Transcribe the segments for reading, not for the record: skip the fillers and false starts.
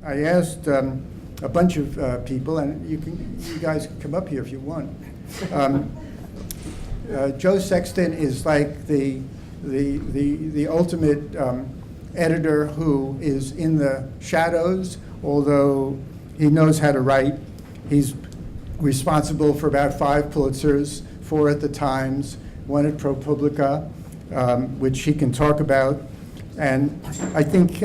I asked a bunch of people, and you guys can come up here if you want. Joe Sexton is like the ultimate editor who is in the shadows, although he knows how to write. He's responsible for about 5 Pulitzers, 4 at the Times, 1 at ProPublica, which he can talk about. And I think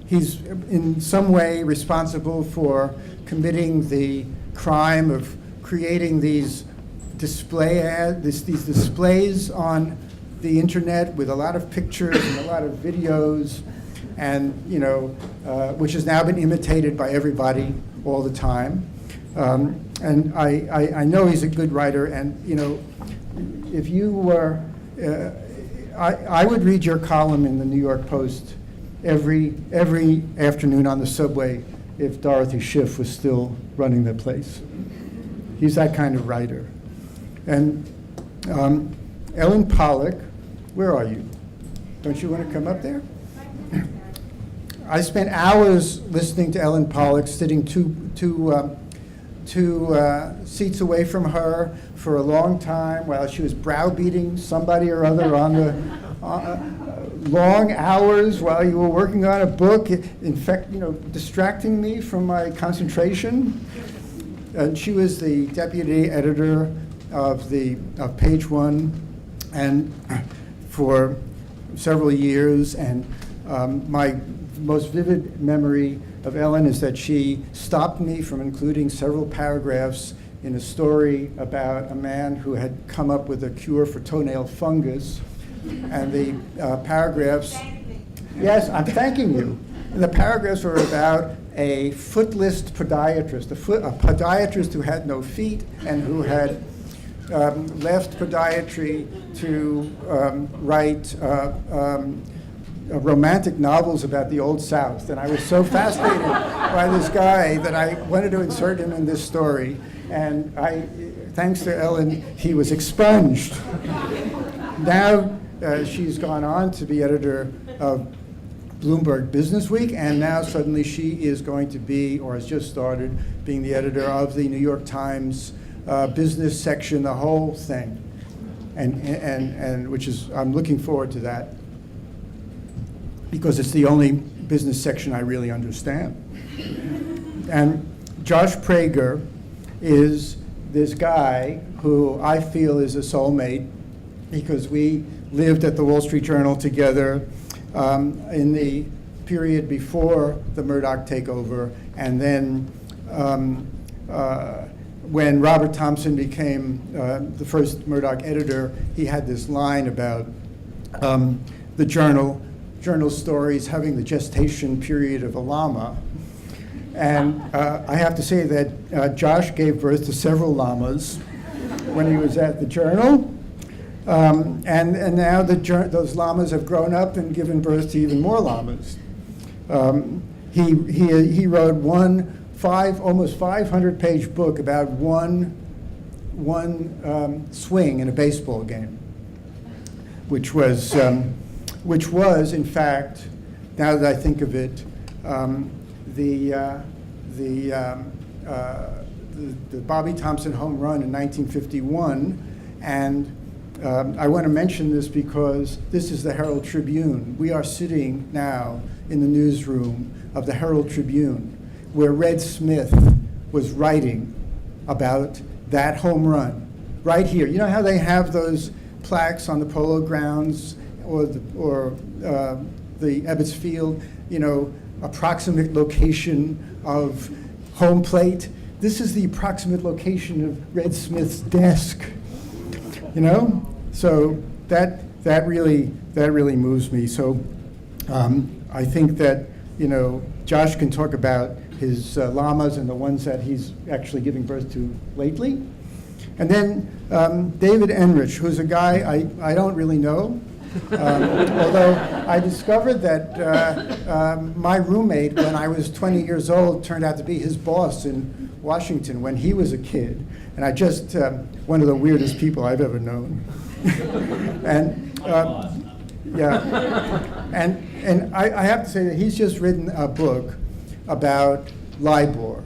he's in some way responsible for committing the crime of creating these these displays on the internet with a lot of pictures and a lot of videos, and which has now been imitated by everybody all the time. And I know he's a good writer, and if you were, I would read your column in the New York Post every afternoon on the subway if Dorothy Schiff was still running the place. He's that kind of writer. And Ellen Pollack, where are you? Don't you want to come up there? I spent hours listening to Ellen Pollack, sitting two seats away from her for a long time while she was browbeating somebody or other on the long hours while you were working on a book, in fact, distracting me from my concentration. And she was the deputy editor of Page One, and for several years. And my most vivid memory of Ellen is that she stopped me from including several paragraphs in a story about a man who had come up with a cure for toenail fungus. And the paragraphs, yes, I'm thanking you. And the paragraphs were about a footless podiatrist, a podiatrist who had no feet and who had left podiatry to write romantic novels about the Old South. And I was so fascinated by this guy that I wanted to insert him in this story. And thanks to Ellen, he was expunged. Now she's gone on to be editor of Bloomberg Businessweek, and now suddenly she is going to be, or has just started, being the editor of the New York Times business section, the whole thing. And which is, I'm looking forward to that, because it's the only business section I really understand. And Josh Prager is this guy who I feel is a soulmate, because we lived at the Wall Street Journal together in the period before the Murdoch takeover, and then when Robert Thompson became the first Murdoch editor, he had this line about the journal stories having the gestation period of a llama. And I have to say that Josh gave birth to several llamas when he was at the Journal. And now those llamas have grown up and given birth to even more llamas. He wrote almost 500-page book about one swing in a baseball game, which was in fact, now that I think of it, the Bobby Thompson home run in 1951, and I want to mention this because this is the Herald Tribune. We are sitting now in the newsroom of the Herald Tribune, where Red Smith was writing about that home run, right here. You know how they have those plaques on the Polo Grounds or the Ebbets Field, approximate location of home plate? This is the approximate location of Red Smith's desk. So that really moves me. So I think that Josh can talk about his llamas and the ones that he's actually giving birth to lately. And then David Enrich, who's a guy I don't really know, although I discovered that my roommate when I was 20 years old turned out to be his boss in Washington when he was a kid. And I just, one of the weirdest people I've ever known. And yeah, and I have to say that he's just written a book about LIBOR.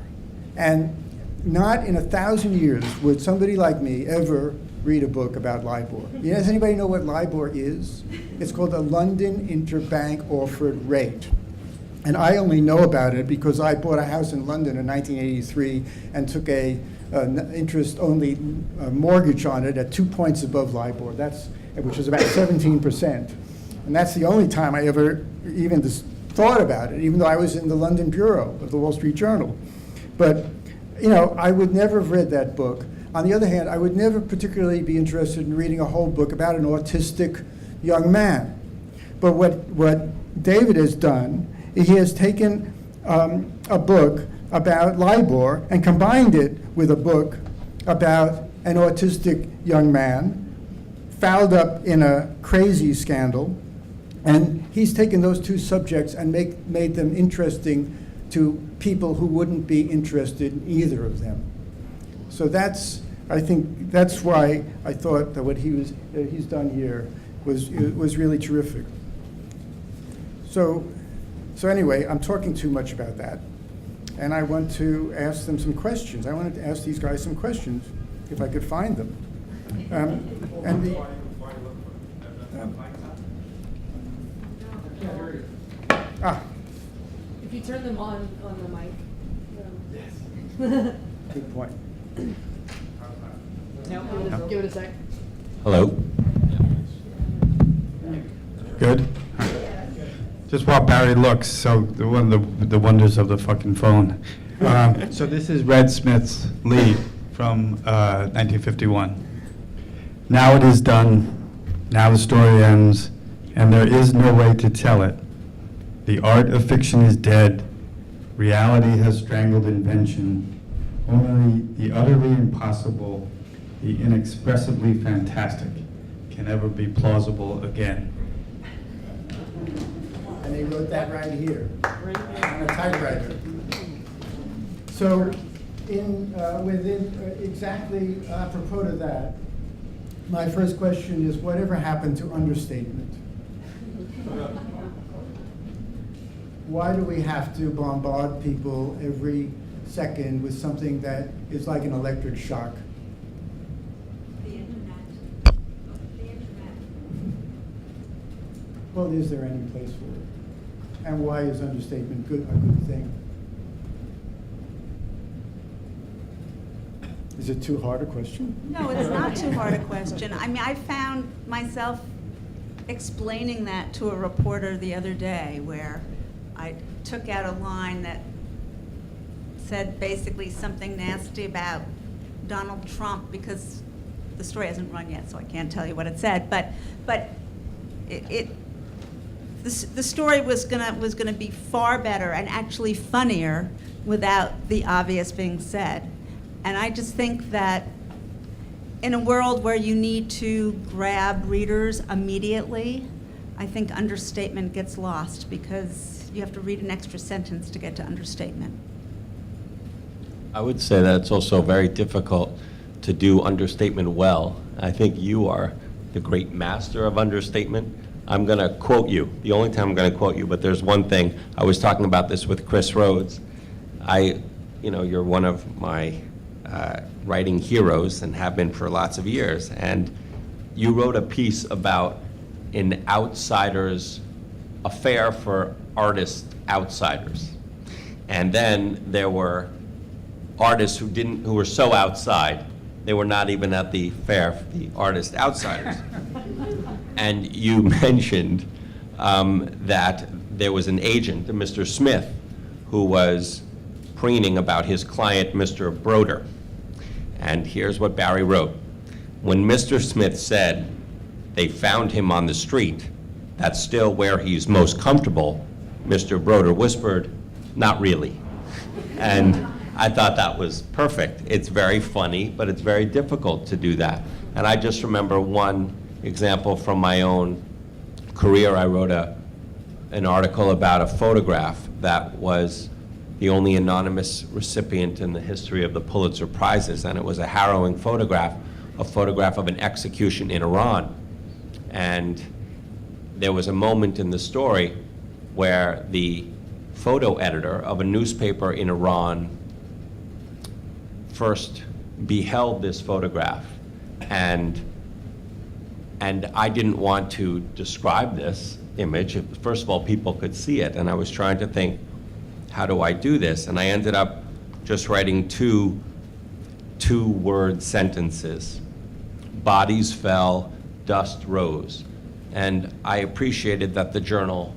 And not in 1,000 years would somebody like me ever read a book about LIBOR. Does anybody know what LIBOR is? It's called the London Interbank Offered Rate. And I only know about it because I bought a house in London in 1983 and took a interest-only mortgage on it at 2 points above LIBOR, which was about 17%. And that's the only time I ever even just thought about it, even though I was in the London bureau of the Wall Street Journal. But, I would never have read that book. On the other hand, I would never particularly be interested in reading a whole book about an autistic young man. But what David has done, he has taken a book about LIBOR and combined it with a book about an autistic young man fouled up in a crazy scandal. And he's taken those two subjects and made them interesting to people who wouldn't be interested in either of them. So I think that's why I thought that what he's done here was really terrific. So anyway, I'm talking too much about that. And I want to ask them some questions. I wanted to ask these guys some questions, if I could find them. If you turn them on the mic. Yes. Good point. No, give it a sec. Hello. Good? Just while Barry looks, so one of the wonders of the fucking phone. So this is Red Smith's lead from 1951. Now it is done, now the story ends, and there is no way to tell it. The art of fiction is dead, reality has strangled invention. Only the utterly impossible, the inexpressibly fantastic can ever be plausible again. And they wrote that right here on a typewriter. So, within exactly apropos to that, my first question is: whatever happened to understatement? Why do we have to bombard people every second with something that is like an electric shock? The internet. The internet. Well, is there any place for it? And why is understatement a good thing? Is it too hard a question? No, it's not too hard a question. I mean, I found myself explaining that to a reporter the other day, where I took out a line that said basically something nasty about Donald Trump, because the story hasn't run yet, so I can't tell you what it said. But the story was gonna be far better and actually funnier without the obvious being said. And I just think that in a world where you need to grab readers immediately, I think understatement gets lost because you have to read an extra sentence to get to understatement. I would say that it's also very difficult to do understatement well. I think you are the great master of understatement. I'm going to quote you. The only time I'm going to quote you, but there's one thing. I was talking about this with Chris Rhodes. You're one of my writing heroes and have been for lots of years. And you wrote a piece about an outsider's affair for artist outsiders. And then there were artists who were so outside, they were not even at the fair for the artist outsiders. And you mentioned that there was an agent, Mr. Smith, who was preening about his client, Mr. Broder. And here's what Barry wrote. When Mr. Smith said they found him on the street, that's still where he's most comfortable, Mr. Broder whispered, not really. And I thought that was perfect. It's very funny, but it's very difficult to do that. And I just remember one example from my own career. I wrote an article about a photograph that was the only anonymous recipient in the history of the Pulitzer Prizes, and it was a harrowing photograph, a photograph of an execution in Iran. And there was a moment in the story where the photo editor of a newspaper in Iran first beheld this photograph, and I didn't want to describe this image. First of all, people could see it, and I was trying to think, how do I do this? And I ended up just writing two-word sentences. Bodies fell, dust rose. And I appreciated that the journal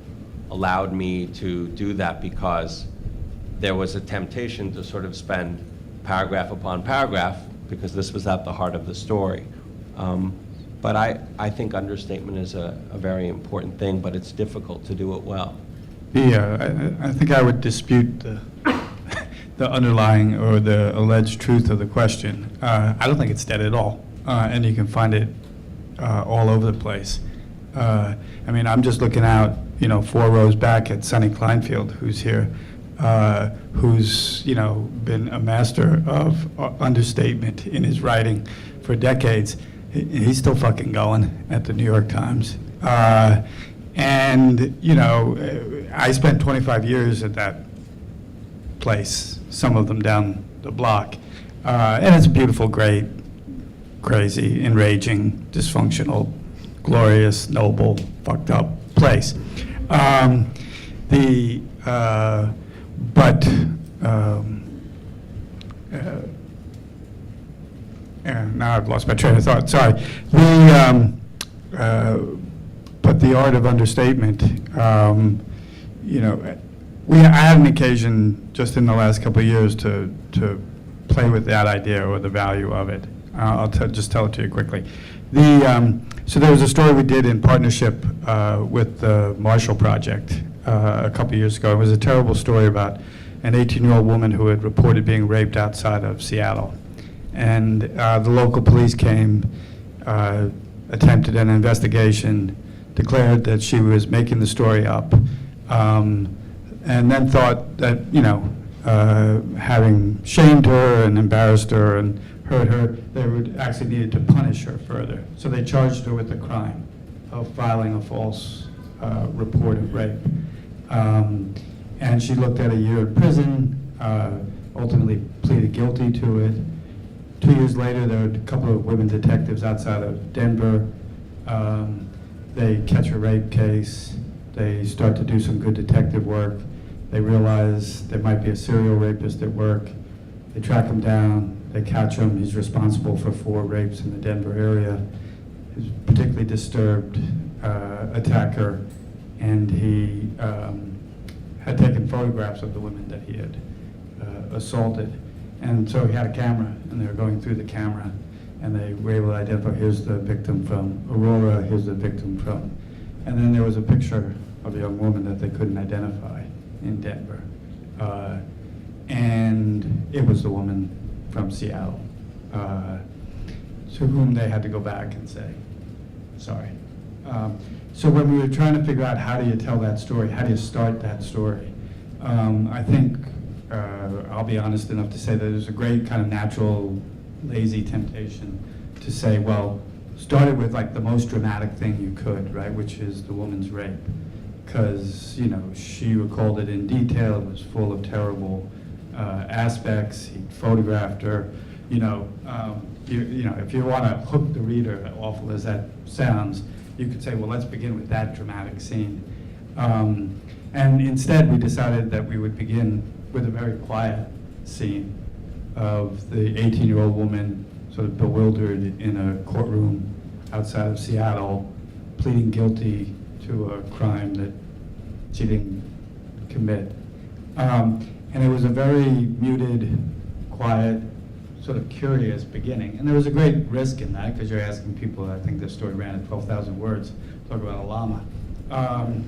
allowed me to do that, because there was a temptation to sort of spend paragraph upon paragraph, because this was at the heart of the story. But I think understatement is a very important thing, but it's difficult to do it well. I think I would dispute the underlying or the alleged truth of the question. I don't think it's dead at all, and you can find it all over the place. I mean, I'm just looking out, 4 rows back at Sonny Kleinfield, who's here, who's, been a master of understatement in his writing for decades. He's still fucking going at the New York Times. And, I spent 25 years at that place, some of them down the block. And it's a beautiful, great, crazy, enraging, dysfunctional, glorious, noble, fucked up place. Now I've lost my train of thought, sorry. But the art of understatement, I had an occasion just in the last couple of years to play with that idea or the value of it. I'll just tell it to you quickly. So there was a story we did in partnership with the Marshall Project a couple of years ago. It was a terrible story about an 18-year-old woman who had reported being raped outside of Seattle. And the local police came, attempted an investigation, declared that she was making the story up, and then thought that, having shamed her and embarrassed her and hurt her, they would actually needed to punish her further. So they charged her with the crime of filing a false report of rape. And she looked at a year in prison, ultimately pleaded guilty to it. 2 years later, there were a couple of women detectives outside of Denver. They catch a rape case. They start to do some good detective work. They realize there might be a serial rapist at work. They track him down. They catch him. He's responsible for 4 rapes in the Denver area. He's a particularly disturbed attacker, and he had taken photographs of the women that he had assaulted. And so he had a camera, and they were going through the camera, and they were able to identify, here's the victim from Aurora, here's the victim from, and then there was a picture of a young woman that they couldn't identify in Denver. And it was the woman from Seattle, to whom they had to go back and say, sorry. So when we were trying to figure out how do you tell that story, how do you start that story, I think I'll be honest enough to say that there's a great kind of natural, lazy temptation to say, well, start it with like the most dramatic thing you could, right, which is the woman's rape. Because, she recalled it in detail, it was full of terrible aspects, he photographed her, if you want to hook the reader, awful as that sounds, you could say, well, let's begin with that dramatic scene. And instead, we decided that we would begin with a very quiet scene of the 18-year-old woman sort of bewildered in a courtroom outside of Seattle, pleading guilty to a crime that she didn't commit. And it was a very muted, quiet, sort of curious beginning. And there was a great risk in that, because you're asking people, I think this story ran at 12,000 words, talk about a llama. So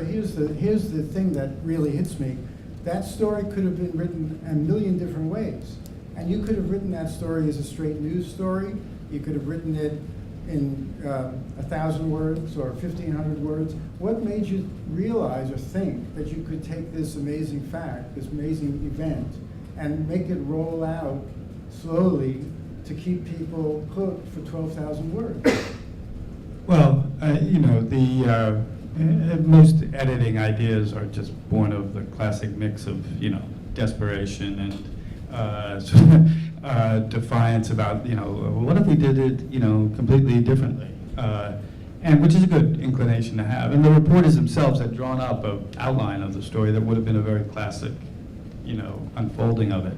here's the thing that really hits me. That story could have been written a million different ways. And you could have written that story as a straight news story. You could have written it in 1,000 words or 1,500 words. What made you realize or think that you could take this amazing fact, this amazing event, and make it roll out slowly to keep people hooked for 12,000 words? Well, Most editing ideas are just born of the classic mix of, desperation and defiance about, what if we did it, completely differently? And which is a good inclination to have. And the reporters themselves had drawn up an outline of the story that would have been a very classic, unfolding of it.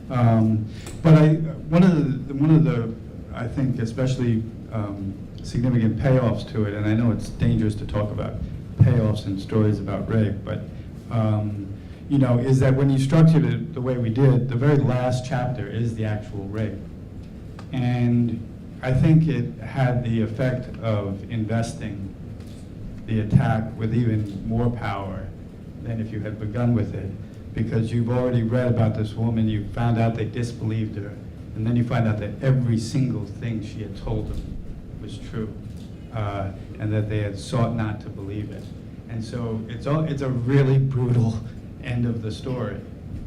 But one of the I think especially significant payoffs to it, and I know it's dangerous to talk about payoffs in stories about rape, but is that when you structured it the way we did, the very last chapter is the actual rape. And I think it had the effect of investing the attack with even more power than if you had begun with it, because you've already read about this woman, you found out they disbelieved her, and then you find out that every single thing she had told them was true, and that they had sought not to believe it. And so it's a really brutal end of the story,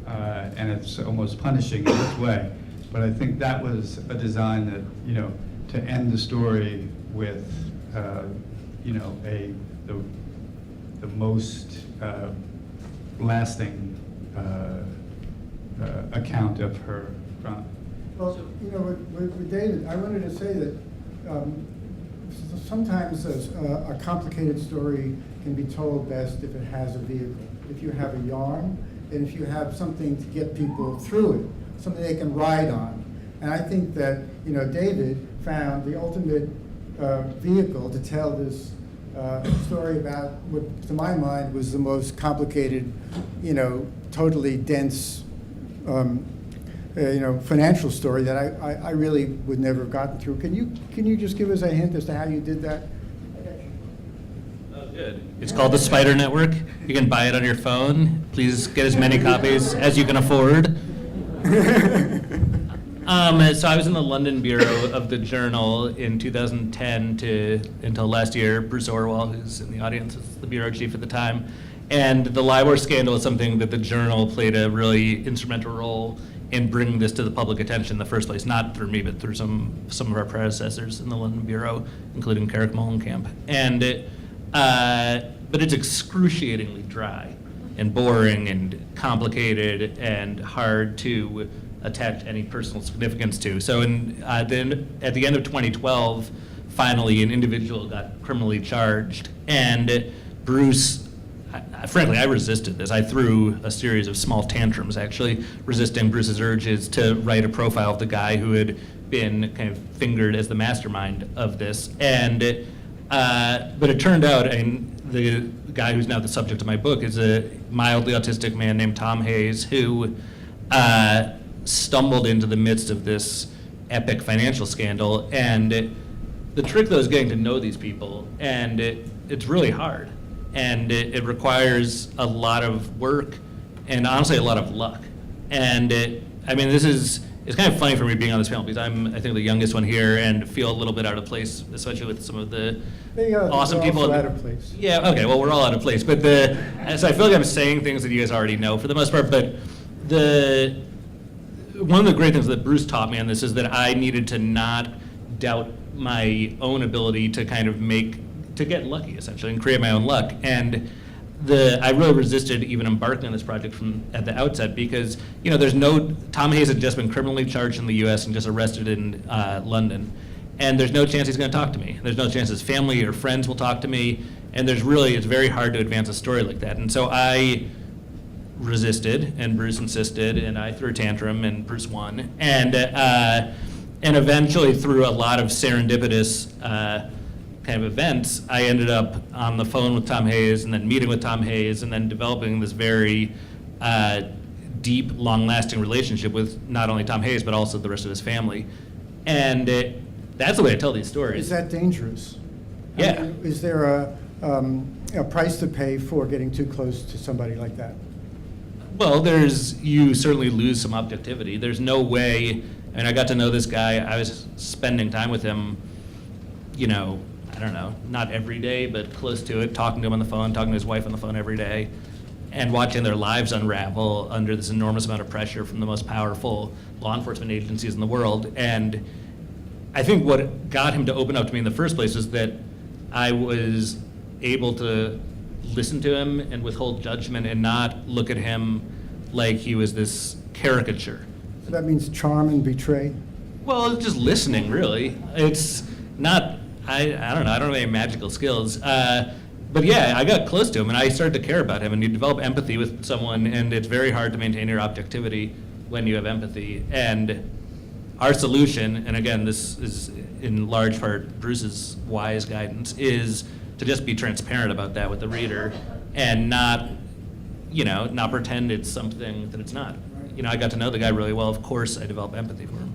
and it's almost punishing in its way. But I think that was a design that, to end the story with, the most lasting account of her crime. Well, with David, I wanted to say that sometimes a complicated story can be told best if it has a vehicle. If you have a yarn, and if you have something to get people through it, something they can ride on. And I think that, David found the ultimate vehicle to tell this story about what, to my mind, was the most complicated, totally dense, financial story that I really would never have gotten through. Can you just give us a hint as to how you did that? Oh, good. It's called the Spider Network. You can buy it on your phone. Please get as many copies as you can afford. So I was in the London bureau of the Journal in 2010 until last year. Bruce Orwell, who's in the audience, was the bureau chief at the time. And the LIBOR scandal is something that the Journal played a really instrumental role in bringing this to the public attention in the first place, not through me, but through some of our predecessors in the London bureau, including Carrick Molenkamp. But it's excruciatingly dry and boring and complicated and hard to attach any personal significance to. So then at the end of 2012, finally an individual got criminally charged, and Bruce, frankly, I resisted this. I threw a series of small tantrums, actually, resisting Bruce's urges to write a profile of the guy who had been kind of fingered as the mastermind of this. But it turned out, and the guy who's now the subject of my book is a mildly autistic man named Tom Hayes, who stumbled into the midst of this epic financial scandal. And the trick, though, is getting to know these people, and it's really hard. And it requires a lot of work and honestly a lot of luck. And it's kind of funny for me being on this panel because I'm, I think, the youngest one here and feel a little bit out of place, especially with some of the awesome people. Also out of place. Yeah, okay, well, we're all out of place. But so I feel like I'm saying things that you guys already know for the most part. But one of the great things that Bruce taught me on this is that I needed to not doubt my own ability to kind of to get lucky, essentially, and create my own luck. And I really resisted even embarking on this project at the outset because, Tom Hayes had just been criminally charged in the U.S. and just arrested in London. And there's no chance he's going to talk to me. There's no chance his family or friends will talk to me. And it's very hard to advance a story like that. And so I resisted, and Bruce insisted, and I threw a tantrum, and Bruce won. And eventually, through a lot of serendipitous kind of events, I ended up on the phone with Tom Hayes, and then meeting with Tom Hayes, and then developing this very deep, long-lasting relationship with not only Tom Hayes, but also the rest of his family. And that's the way I tell these stories. Is that dangerous? Yeah. I mean, is there a price to pay for getting too close to somebody like that? Well, you certainly lose some objectivity. There's no way, I got to know this guy, I was spending time with him, I don't know, not every day, but close to it, talking to him on the phone, talking to his wife on the phone every day, and watching their lives unravel under this enormous amount of pressure from the most powerful law enforcement agencies in the world. And I think what got him to open up to me in the first place was that I was able to listen to him and withhold judgment and not look at him like he was this caricature. So that means charm and betray? Well, it's just listening, really. It's not, I don't know, I don't have any magical skills. But yeah, I got close to him and I started to care about him, and you develop empathy with someone, and it's very hard to maintain your objectivity when you have empathy. And our solution, and again, this is in large part Bruce's wise guidance, is to just be transparent about that with the reader and not, not pretend it's something that it's not. I got to know the guy really well. Of course, I developed empathy for him.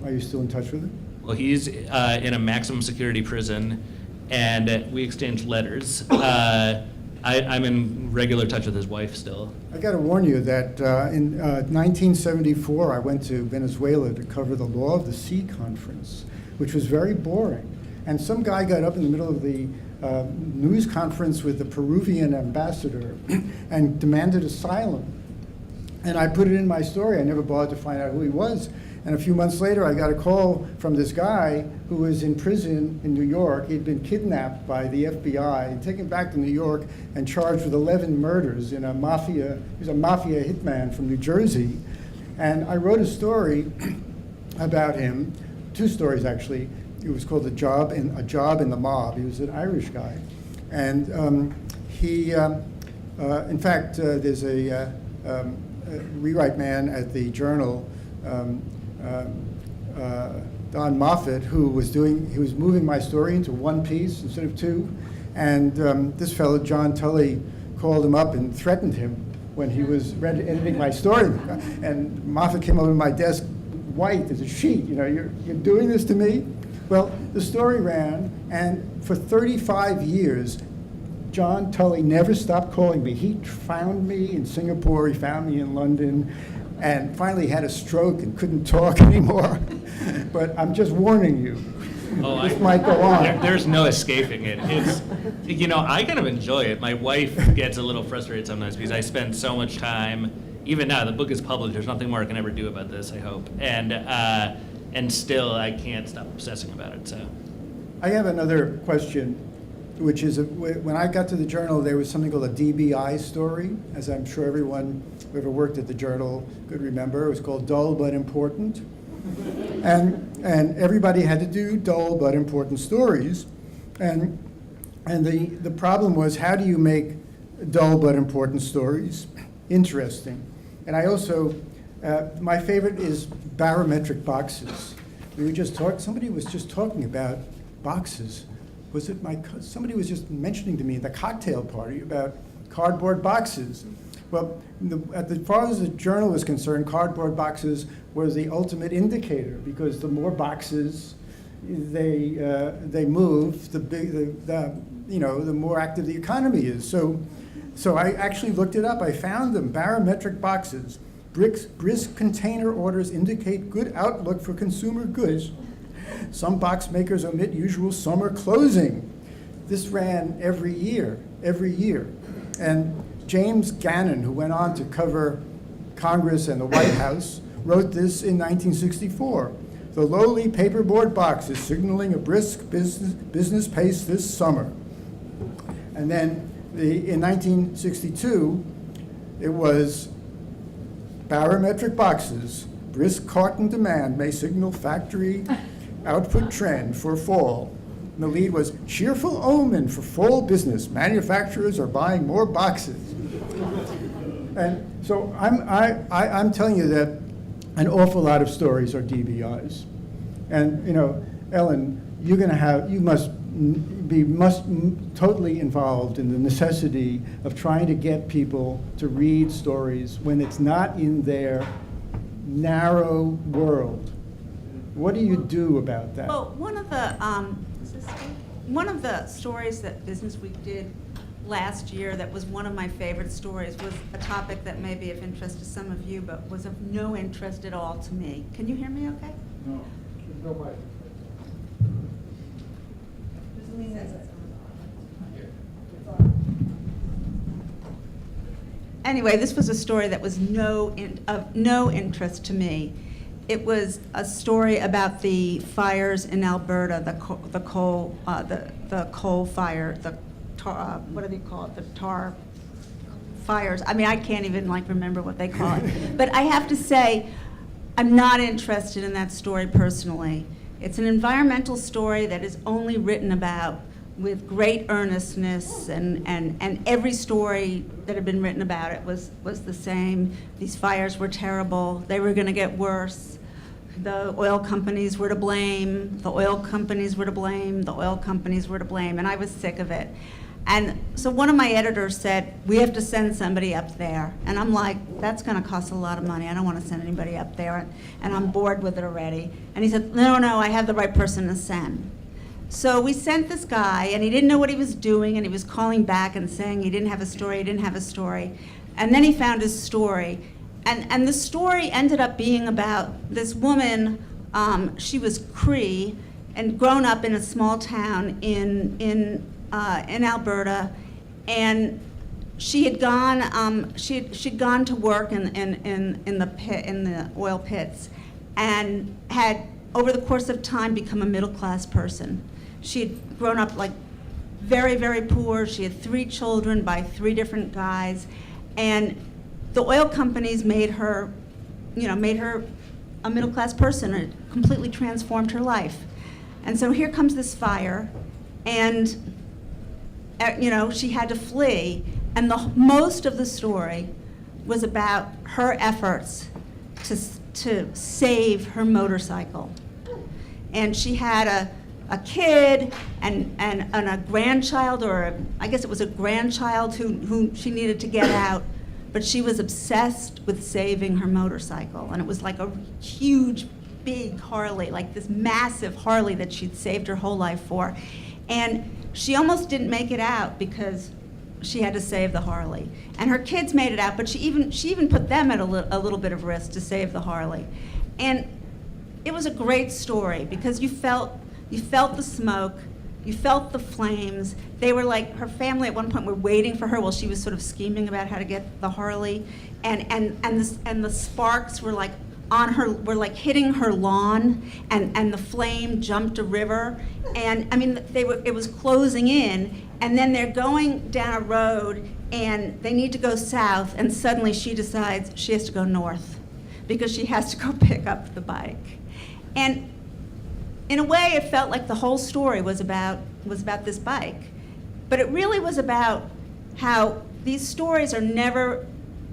Are you still in touch with him? Well, he's in a maximum security prison, and we exchange letters. I'm in regular touch with his wife still. I got to warn you that in 1974, I went to Venezuela to cover the Law of the Sea conference, which was very boring. And some guy got up in the middle of the news conference with the Peruvian ambassador and demanded asylum. And I put it in my story. I never bothered to find out who he was. And a few months later, I got a call from this guy who was in prison in New York. He'd been kidnapped by the FBI and taken back to New York and charged with 11 murders in a mafia. He was a mafia hitman from New Jersey. And I wrote a story about him, 2 stories actually. It was called A Job in the Mob. He was an Irish guy. And in fact, there's a rewrite man at the Journal, Don Moffat, who was moving my story into one piece instead of 2, and this fellow John Tully called him up and threatened him when he was editing my story, and Moffat came over to my desk, white as a sheet. You're doing this to me? Well, the story ran, and for 35 years, John Tully never stopped calling me. He found me in Singapore, he found me in London, and finally had a stroke and couldn't talk anymore. But I'm just warning you, this might go on. There's no escaping it. It's, I kind of enjoy it. My wife gets a little frustrated sometimes because I spend so much time, even now, the book is published, there's nothing more I can ever do about this, I hope. And still, I can't stop obsessing about it, so. I have another question, which is, when I got to the Journal, there was something called a DBI story, as I'm sure everyone who ever worked at the Journal could remember. It was called Dull But Important. And everybody had to do dull but important stories. And the problem was, how do you make dull but important stories interesting? And I also, my favorite is barometric boxes. Somebody was just talking about boxes. Somebody was just mentioning to me at the cocktail party about cardboard boxes. Well, as far as the Journal was concerned, cardboard boxes was the ultimate indicator, because the more boxes they move, the more active the economy is. So I actually looked it up. I found them, barometric boxes. Brisk container orders indicate good outlook for consumer goods. Some box makers omit usual summer closing. This ran every year. And James Gannon, who went on to cover Congress and the White House, wrote this in 1964. The lowly paperboard box is signaling a brisk business pace this summer. And then in 1962, it was barometric boxes. Brisk carton demand may signal factory output trend for fall. And the lead was cheerful omen for fall business. Manufacturers are buying more boxes. And so I'm telling you that an awful lot of stories are DBIs. And Ellen, you must be totally involved in the necessity of trying to get people to read stories when it's not in their narrow world. What do you do about that? Well, one of the stories that Business Week did last year that was one of my favorite stories was a topic that may be of interest to some of you, but was of no interest at all to me. Can you hear me okay? No, there's no way. Anyway, this was a story that was of no interest to me. It was a story about the fires in Alberta, the coal fire, the tar, what do they call it, the tar fires. I mean, I can't even like remember what they call it. But I have to say, I'm not interested in that story personally. It's an environmental story that is only written about with great earnestness, and every story that had been written about it was the same. These fires were terrible. They were going to get worse. The oil companies were to blame. The oil companies were to blame. The oil companies were to blame. And I was sick of it. And so one of my editors said, we have to send somebody up there. And I'm like, that's going to cost a lot of money. I don't want to send anybody up there. And I'm bored with it already. And he said, no, I have the right person to send. So we sent this guy, and he didn't know what he was doing, and he was calling back and saying he didn't have a story, And then he found his story. And the story ended up being about this woman. She was Cree and grown up in a small town in Alberta, and she had gone. She'd gone to work in the oil pits, and had over the course of time become a middle class person. She had grown up like very, very poor. She had 3 children by 3 different guys, and the oil companies made her a middle class person. It completely transformed her life. And so here comes this fire, and she had to flee. And most of the story was about her efforts to save her motorcycle. And she had a kid and a grandchild, or I guess it was a grandchild who she needed to get out. But she was obsessed with saving her motorcycle. And it was like a huge, big Harley, like this massive Harley that she'd saved her whole life for. And she almost didn't make it out because she had to save the Harley. And her kids made it out, but she even put them at a little bit of risk to save the Harley. And it was a great story because you felt the smoke, you felt the flames. They were like, her family at one point were waiting for her while she was sort of scheming about how to get the Harley, and the sparks were like on her, were like hitting her lawn, and the flame jumped a river, and I mean it was closing in, and then they're going down a road and they need to go south, and suddenly she decides she has to go north because she has to go pick up the bike. And in a way, it felt like the whole story was about this bike. But it really was about how these stories are never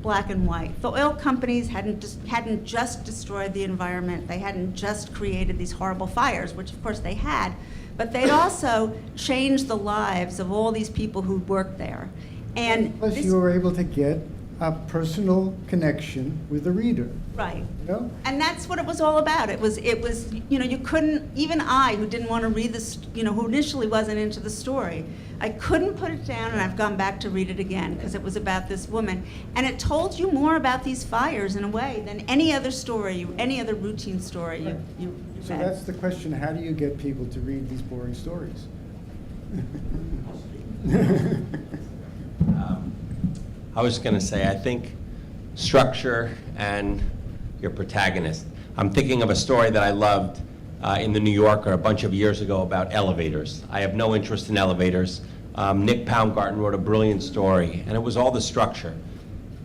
black and white. The oil companies hadn't just destroyed the environment. They hadn't just created these horrible fires, which of course they had, but they'd also changed the lives of all these people who worked there. And Plus, you were able to get a personal connection with the reader. Right. You know? And that's what it was all about. It was, you couldn't, even I, who didn't want to read this, who initially wasn't into the story, I couldn't put it down, and I've gone back to read it again because it was about this woman. And it told you more about these fires in a way than any other story, any other routine story you So read. that's the question, how do you get people to read these boring stories? I was going to say, I think structure and your protagonist. I'm thinking of a story that I loved in the New Yorker a bunch of years ago about elevators. I have no interest in elevators. Nick Poundgarten wrote a brilliant story, and it was all the structure.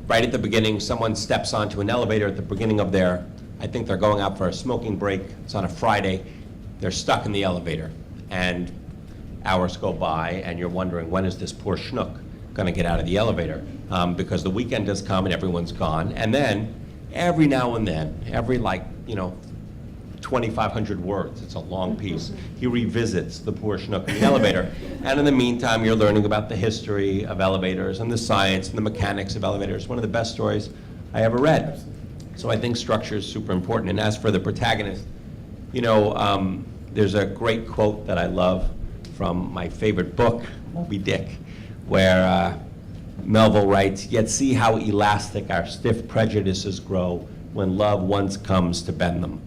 Right at the beginning, someone steps onto an elevator at the beginning of I think they're going out for a smoking break. It's on a Friday. They're stuck in the elevator, and hours go by, and you're wondering, when is this poor schnook going to get out of the elevator? Because the weekend has come and everyone's gone. And then, every now and then, every 2,500 words, it's a long piece, he revisits the poor schnook in the elevator. And in the meantime, you're learning about the history of elevators and the science and the mechanics of elevators. One of the best stories I ever read. So I think structure is super important. And as for the protagonist, there's a great quote that I love from my favorite book, Moby Dick, where Melville writes, "Yet see how elastic our stiff prejudices grow when love once comes to bend them."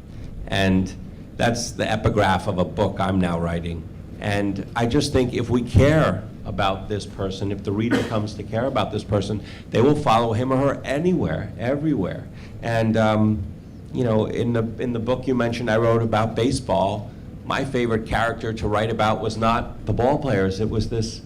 And that's the epigraph of a book I'm now writing. And I just think if we care about this person, if the reader comes to care about this person, they will follow him or her anywhere, everywhere. And in the book you mentioned I wrote about baseball, my favorite character to write about was not the ball players. It was this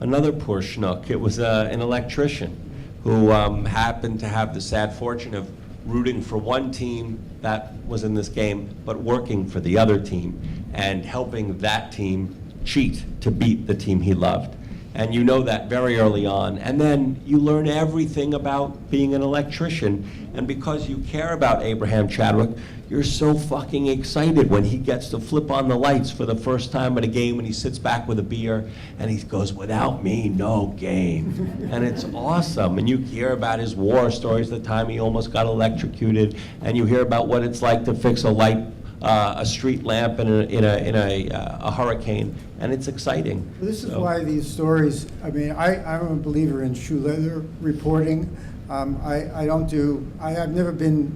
another poor schnook. It was an electrician who happened to have the sad fortune of rooting for one team that was in this game, but working for the other team and helping that team cheat to beat the team he loved. And you know that very early on. And then you learn everything about being an electrician. And because you care about Abraham Chadwick, you're so fucking excited when he gets to flip on the lights for the first time at a game and he sits back with a beer and he goes, "Without me, no game." And it's awesome. And you hear about his war stories, the time he almost got electrocuted, and you hear about what it's like to fix a street lamp in a hurricane, and it's exciting. This is So- why these stories, I mean, I'm a believer in shoe leather reporting. I've never been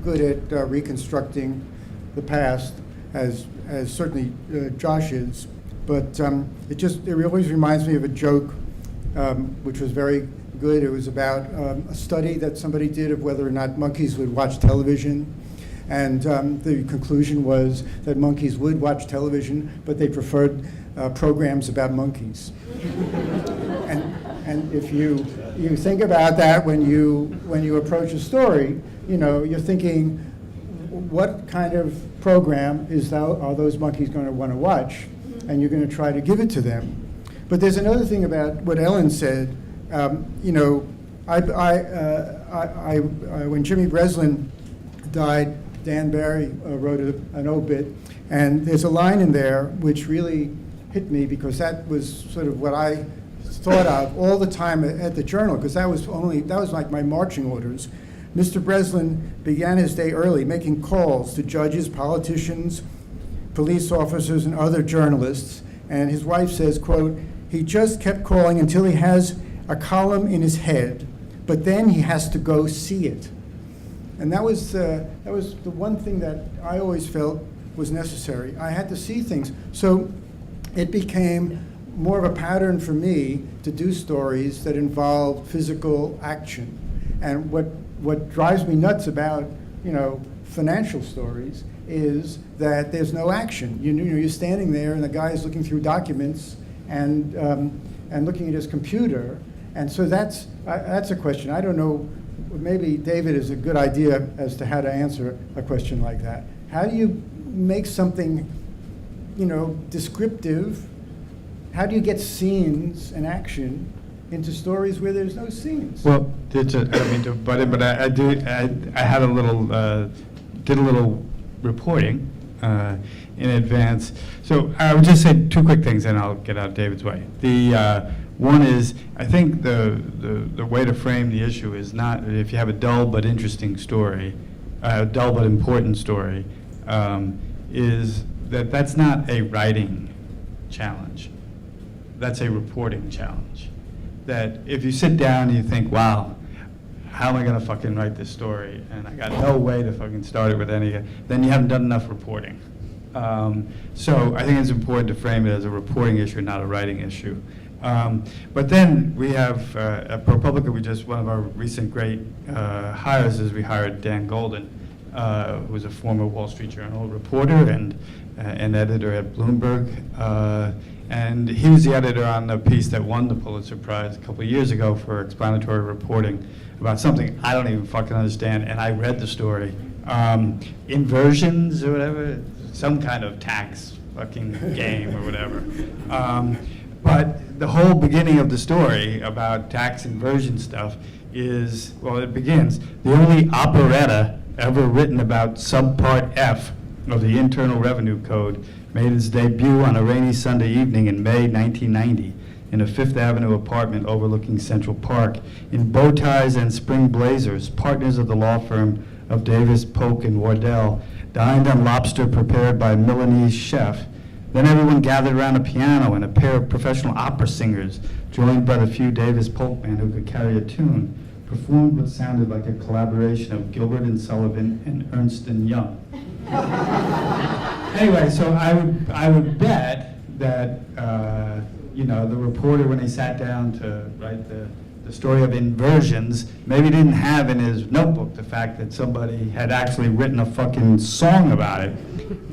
good at reconstructing the past, as certainly Josh is, but it always reminds me of a joke which was very good. It was about a study that somebody did of whether or not monkeys would watch television. And the conclusion was that monkeys would watch television, but they preferred programs about monkeys. And if you think about that when you approach a story, you're thinking, what kind of program are those monkeys going to want to watch? And you're going to try to give it to them. But there's another thing about what Ellen said. When Jimmy Breslin died, Dan Barry wrote an obit, and there's a line in there which really hit me, because that was sort of what I thought of all the time at the Journal, because that was like my marching orders. Mr. Breslin began his day early, making calls to judges, politicians, police officers, and other journalists. And his wife says, quote, "He just kept calling until he has a column in his head, but then he has to go see it." And that was the one thing that I always felt was necessary. I had to see things. So it became more of a pattern for me to do stories that involved physical action. And what drives me nuts about, financial stories is that there's no action. You're standing there and the guy is looking through documents and looking at his computer. And so that's a question. I don't know. Maybe David is a good idea as to how to answer a question like that. How do you make something, descriptive? How do you get scenes and action into stories where there's no scenes? Well, I don't mean to butt in, but I had a little, did a little reporting in advance. So I would just say two quick things, and I'll get out of David's way. One is, I think the way to frame the issue is not if you have a dull but interesting story, a dull but important story, is that's not a writing challenge. That's a reporting challenge. That if you sit down and you think, wow, how am I going to fucking write this story? And I got no way to fucking start it with any, then you haven't done enough reporting. So I think it's important to frame it as a reporting issue, not a writing issue. But then we have, at ProPublica, one of our recent great hires is we hired Dan Golden, who was a former Wall Street Journal reporter and an editor at Bloomberg. And he was the editor on the piece that won the Pulitzer Prize a couple of years ago for explanatory reporting about something I don't even fucking understand, and I read the story. Inversions or whatever, some kind of tax fucking game or whatever. But the whole beginning of the story about tax inversion stuff is, well, it begins, the only operetta ever written about Subpart F of the Internal Revenue Code made its debut on a rainy Sunday evening in May 1990 in a Fifth Avenue apartment overlooking Central Park. In bow ties and spring blazers, partners of the law firm of Davis, Polk, and Wardell dined on lobster prepared by a Milanese chef. Then everyone gathered around a piano, and a pair of professional opera singers, joined by the few Davis Polk men who could carry a tune, performed what sounded like a collaboration of Gilbert and Sullivan and Ernst and Young. Anyway, so I would bet that the reporter, when he sat down to write the story of inversions, maybe didn't have in his notebook the fact that somebody had actually written a fucking song about it,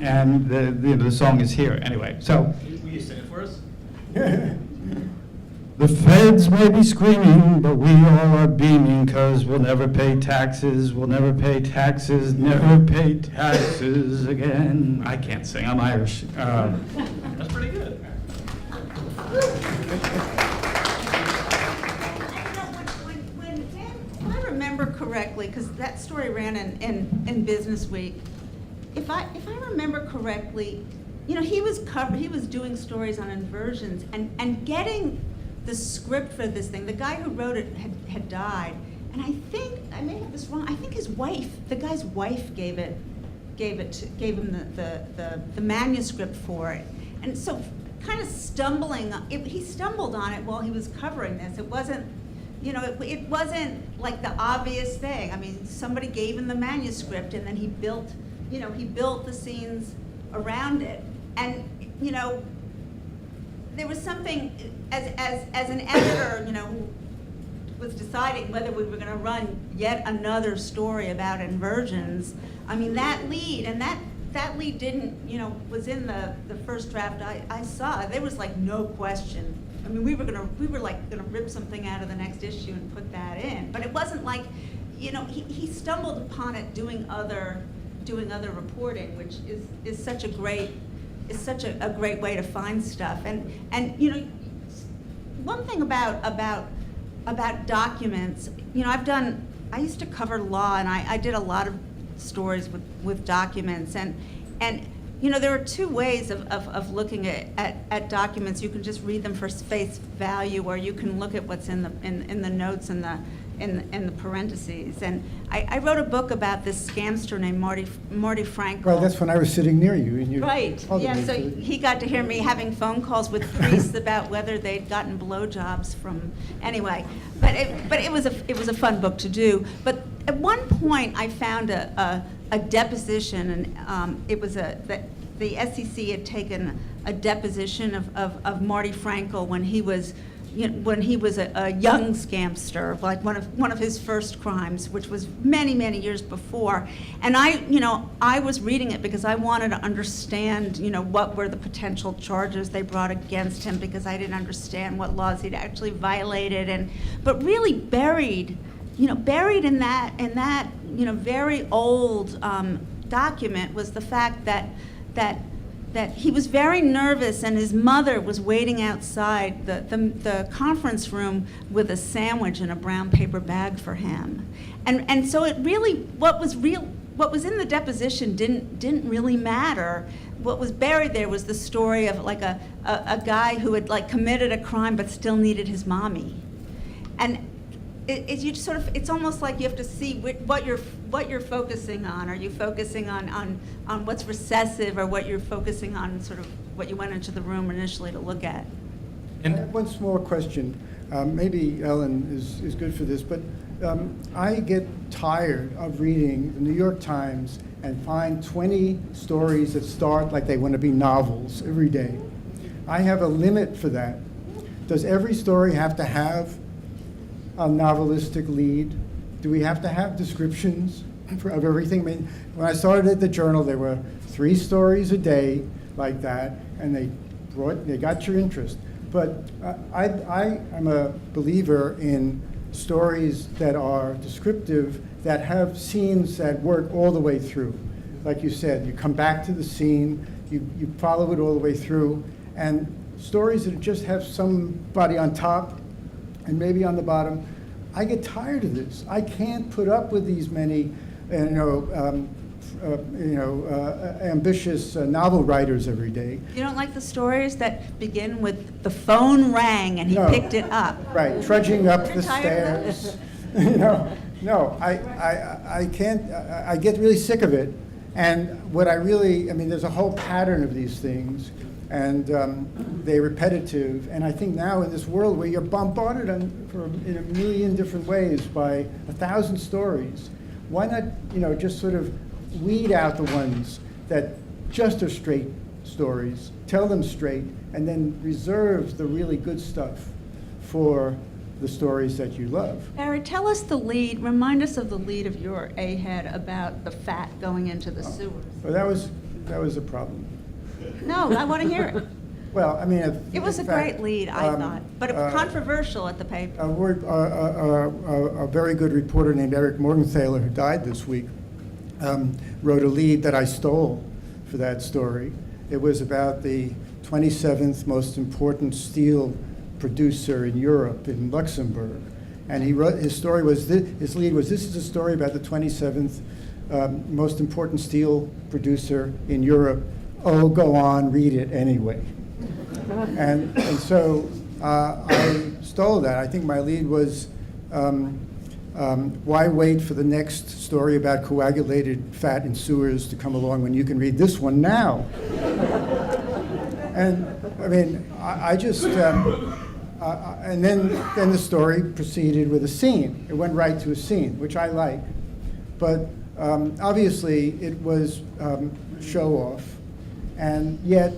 and the song is here anyway. So Will you sing it for us? The feds may be screaming, but we all are beaming, 'cause we'll never pay taxes, we'll never pay taxes, never pay taxes again. I can't sing, I'm Irish. That's pretty good. If I remember correctly, because that story ran in Business Week, if I remember correctly, you know, he was doing stories on inversions and getting the script for this thing. The guy who wrote it had died, and I think, I may have this wrong, I think his wife, the guy's wife gave him the manuscript for it. And so kind of he stumbled on it while he was covering this. It wasn't, you know, it wasn't like the obvious thing. I mean, somebody gave him the manuscript, and then he built the scenes around it. And, you know, there was something, as an editor, you know, who was deciding whether we were going to run yet another story about inversions. I mean, that lead, and that lead didn't, you know, was in the first draft I saw. There was like no question. I mean, we were like gonna rip something out of the next issue and put that in. But it wasn't like, you know, he stumbled upon it doing other reporting, which is such a great way to find stuff. And you know, one thing about documents, you know, I used to cover law, and I did a lot of stories with documents, and you know, there are two ways of looking at documents. You can just read them for face value, or you can look at what's in the notes and in the parentheses. And I wrote a book about this scamster named Marty Frankel. Well, that's when I was sitting near you, and you Right, told yeah, me so to- he got to hear me having phone calls with priests about whether they'd gotten blowjobs from, anyway. But it was a fun book to do. But at one point, I found a deposition, and it was the SEC had taken a deposition of Marty Frankel when he was, you know, when he was a young scamster, like one of his first crimes, which was many years before. And I was reading it because I wanted to understand, you know, what were the potential charges they brought against him, because I didn't understand what laws he'd actually violated. But really buried in that you know, very old document was the fact that he was very nervous, and his mother was waiting outside the conference room with a sandwich in a brown paper bag for him. And so it really, what was in the deposition didn't really matter. What was buried there was the story of like a guy who had like committed a crime but still needed his mommy. And it's almost like you have to see what you're focusing on. Are you focusing on what's recessive, or what you're focusing on sort of what you went into the room initially to look at? I have one small question. Maybe Ellen is good for this, but I get tired of reading the New York Times and find 20 stories that start like they want to be novels every day. I have a limit for that. Does every story have to have a novelistic lead? Do we have to have descriptions of everything? I mean, when I started at the Journal, there were 3 stories a day like that, and they got your interest. But I'm a believer in stories that are descriptive, that have scenes that work all the way through. Like you said, you come back to the scene, you follow it all the way through, and stories that just have somebody on top and maybe on the bottom. I get tired of this. I can't put up with these many, ambitious novel writers every day. You don't like the stories that begin with the phone rang and he No. picked it up? Right, trudging up You're the tired of stairs. No, I can't. I get really sick of it. And there's a whole pattern of these things, and they're repetitive. And I think now in this world where you're bombarded in a million different ways by 1,000 stories, why not, just sort of weed out the ones that just are straight stories, tell them straight, and then reserve the really good stuff for the stories that you love. Barry, tell us the lead, remind us of the lead of your A-head about the fat going into the sewers. Well, that was a problem. No, I want to hear it. Well, I mean, It was a in fact, great lead, I thought, but controversial at the paper. A very good reporter named Eric Morgenthaler, who died this week, wrote a lead that I stole for that story. It was about the 27th most important steel producer in Europe, in Luxembourg. And he wrote, his story was, his lead was, this is a story about the 27th most important steel producer in Europe. Oh, go on, read it anyway. And so I stole that. I think my lead was, why wait for the next story about coagulated fat in sewers to come along when you can read this one now? And I mean, I just, and then the story proceeded with a scene. It went right to a scene, which I like. But obviously, it was show off, and yet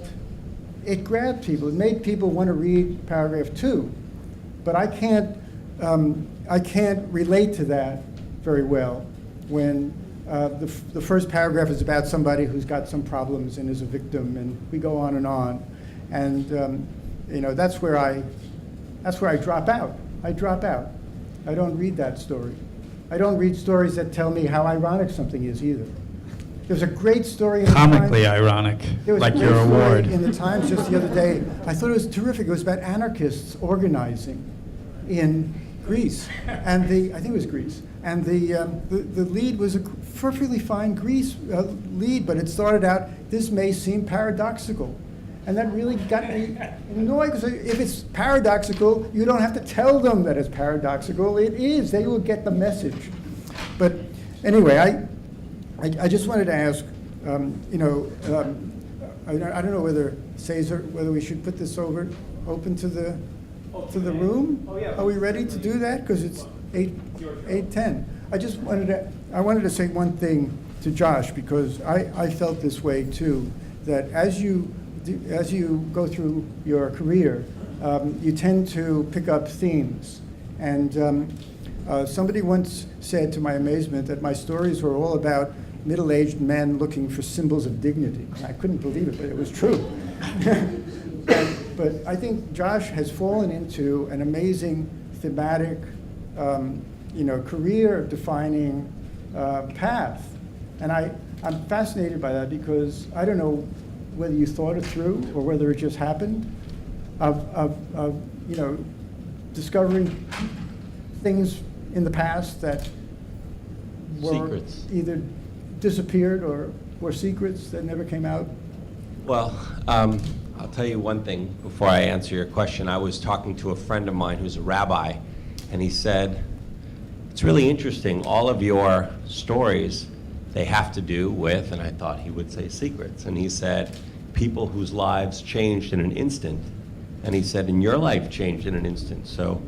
it grabbed people. It made people want to read paragraph 2. But I can't relate to that very well when the first paragraph is about somebody who's got some problems and is a victim, and we go on. And you know, that's where I drop out. I drop out. I don't read that story. I don't read stories that tell me how ironic something is either. There's a great story in the Comically Times. ironic, There was like a your great story award. in the Times just the other day. I thought it was terrific. It was about anarchists organizing in Greece, and I think it was Greece. And the lead was a perfectly fine Greece lead, but it started out, this may seem paradoxical. And that really got me annoyed, because if it's paradoxical, you don't have to tell them that it's paradoxical. It is. They will get the message. But anyway, I just wanted to ask, you know, I don't know whether Cesar, whether we should put this open to the room. Oh, yeah. Are we ready to do that? Because it's 8:10. I wanted to say one thing to Josh, because I felt this way too, that as you go through your career, you tend to pick up themes. And somebody once said, to my amazement, that my stories were all about middle-aged men looking for symbols of dignity. I couldn't believe it, but it was true. But I think Josh has fallen into an amazing thematic, you know, career-defining path. And I'm fascinated by that, because I don't know whether you thought it through or whether it just happened, of you know, discovering things in the past that were Secrets. either disappeared or were secrets that never came out. Well, I'll tell you one thing before I answer your question. I was talking to a friend of mine who's a rabbi, and he said, it's really interesting, all of your stories, they have to do with, and I thought he would say secrets, and he said, people whose lives changed in an instant. And he said, and your life changed in an instant. So,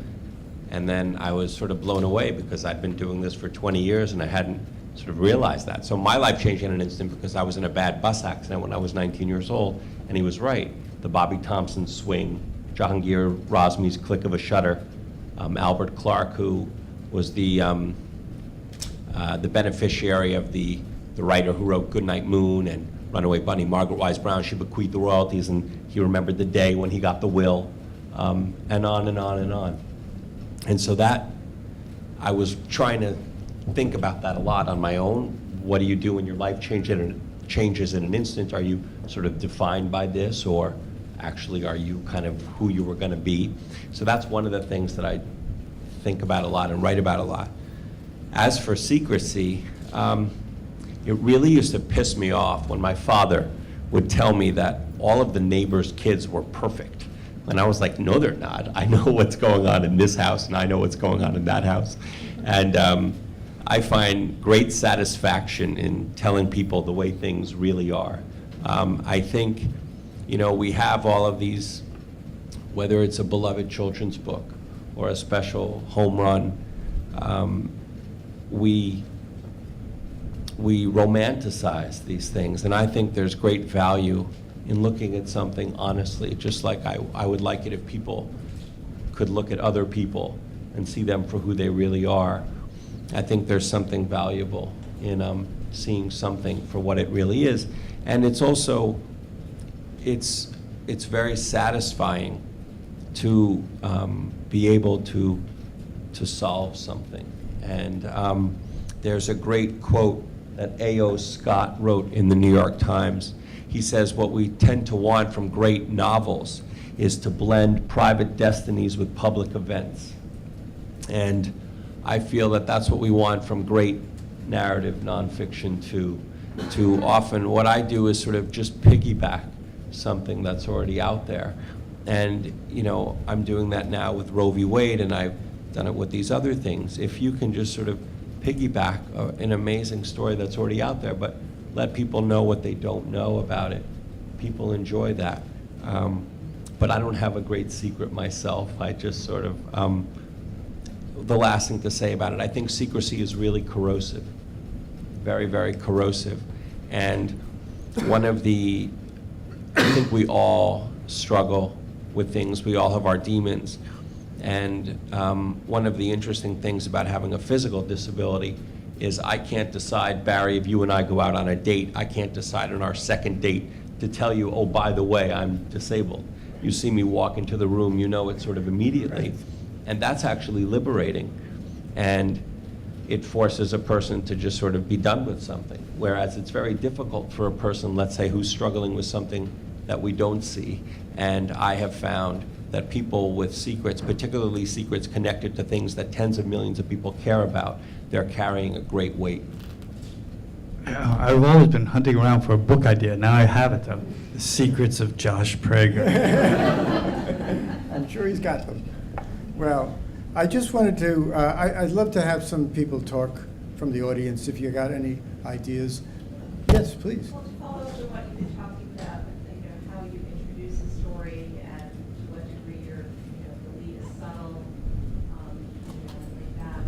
and then I was sort of blown away, because I'd been doing this for 20 years and I hadn't sort of realized that. So my life changed in an instant because I was in a bad bus accident when I was 19 years old, and he was right. The Bobby Thompson swing, Jahangir Razmi's click of a shutter, Albert Clark, who was the beneficiary of the writer who wrote Goodnight Moon and Runaway Bunny, Margaret Wise Brown. She bequeathed the royalties, and he remembered the day when he got the will, and on and on and on. And so that, I was trying to think about that a lot on my own. What do you do when your life changes in an instant? Are you sort of defined by this, or actually are you kind of who you were going to be? So that's one of the things that I think about a lot and write about a lot. As for secrecy, it really used to piss me off when my father would tell me that all of the neighbors' kids were perfect. And I was like, no, they're not. I know what's going on in this house, and I know what's going on in that house. And I find great satisfaction in telling people the way things really are. I think, you know, we have all of these, whether it's a beloved children's book or a special home run, we romanticize these things. And I think there's great value in looking at something honestly, just like I would like it if people could look at other people and see them for who they really are. I think there's something valuable in seeing something for what it really is. And it's also, it's it's very satisfying to be able to solve something. And there's a great quote that A.O. Scott wrote in the New York Times. He says, what we tend to want from great novels is to blend private destinies with public events. And I feel that that's what we want from great narrative nonfiction too. To often, what I do is sort of just piggyback something that's already out there. And, you know, I'm doing that now with Roe v. Wade, and I've done it with these other things. If you can just sort of piggyback an amazing story that's already out there, but let people know what they don't know about it, people enjoy that. But I don't have a great secret myself. I just sort of, the last thing to say about it, I think secrecy is really corrosive, very, very corrosive. And one of the, I think we all struggle with things, we all have our demons. And one of the interesting things about having a physical disability is I can't decide, Barry, if you and I go out on a date, I can't decide on our second date to tell you, oh, by the way, I'm disabled. You see me walk into the room, you know it sort of immediately. And that's actually liberating. And it forces a person to just sort of be done with something. Whereas it's very difficult for a person, let's say, who's struggling with something that we don't see. And I have found that people with secrets, particularly secrets connected to things that tens of millions of people care about, they're carrying a great weight. I've always been hunting around for a book idea. Now I have it, though. The Secrets of Josh Prager. I'm sure he's got them. Well, I just wanted to, I'd love to have some people talk from the audience if you got any ideas. Yes, please. Well, to follow up on what you've been talking about, how you introduce a story and to what degree the lead is subtle, like that.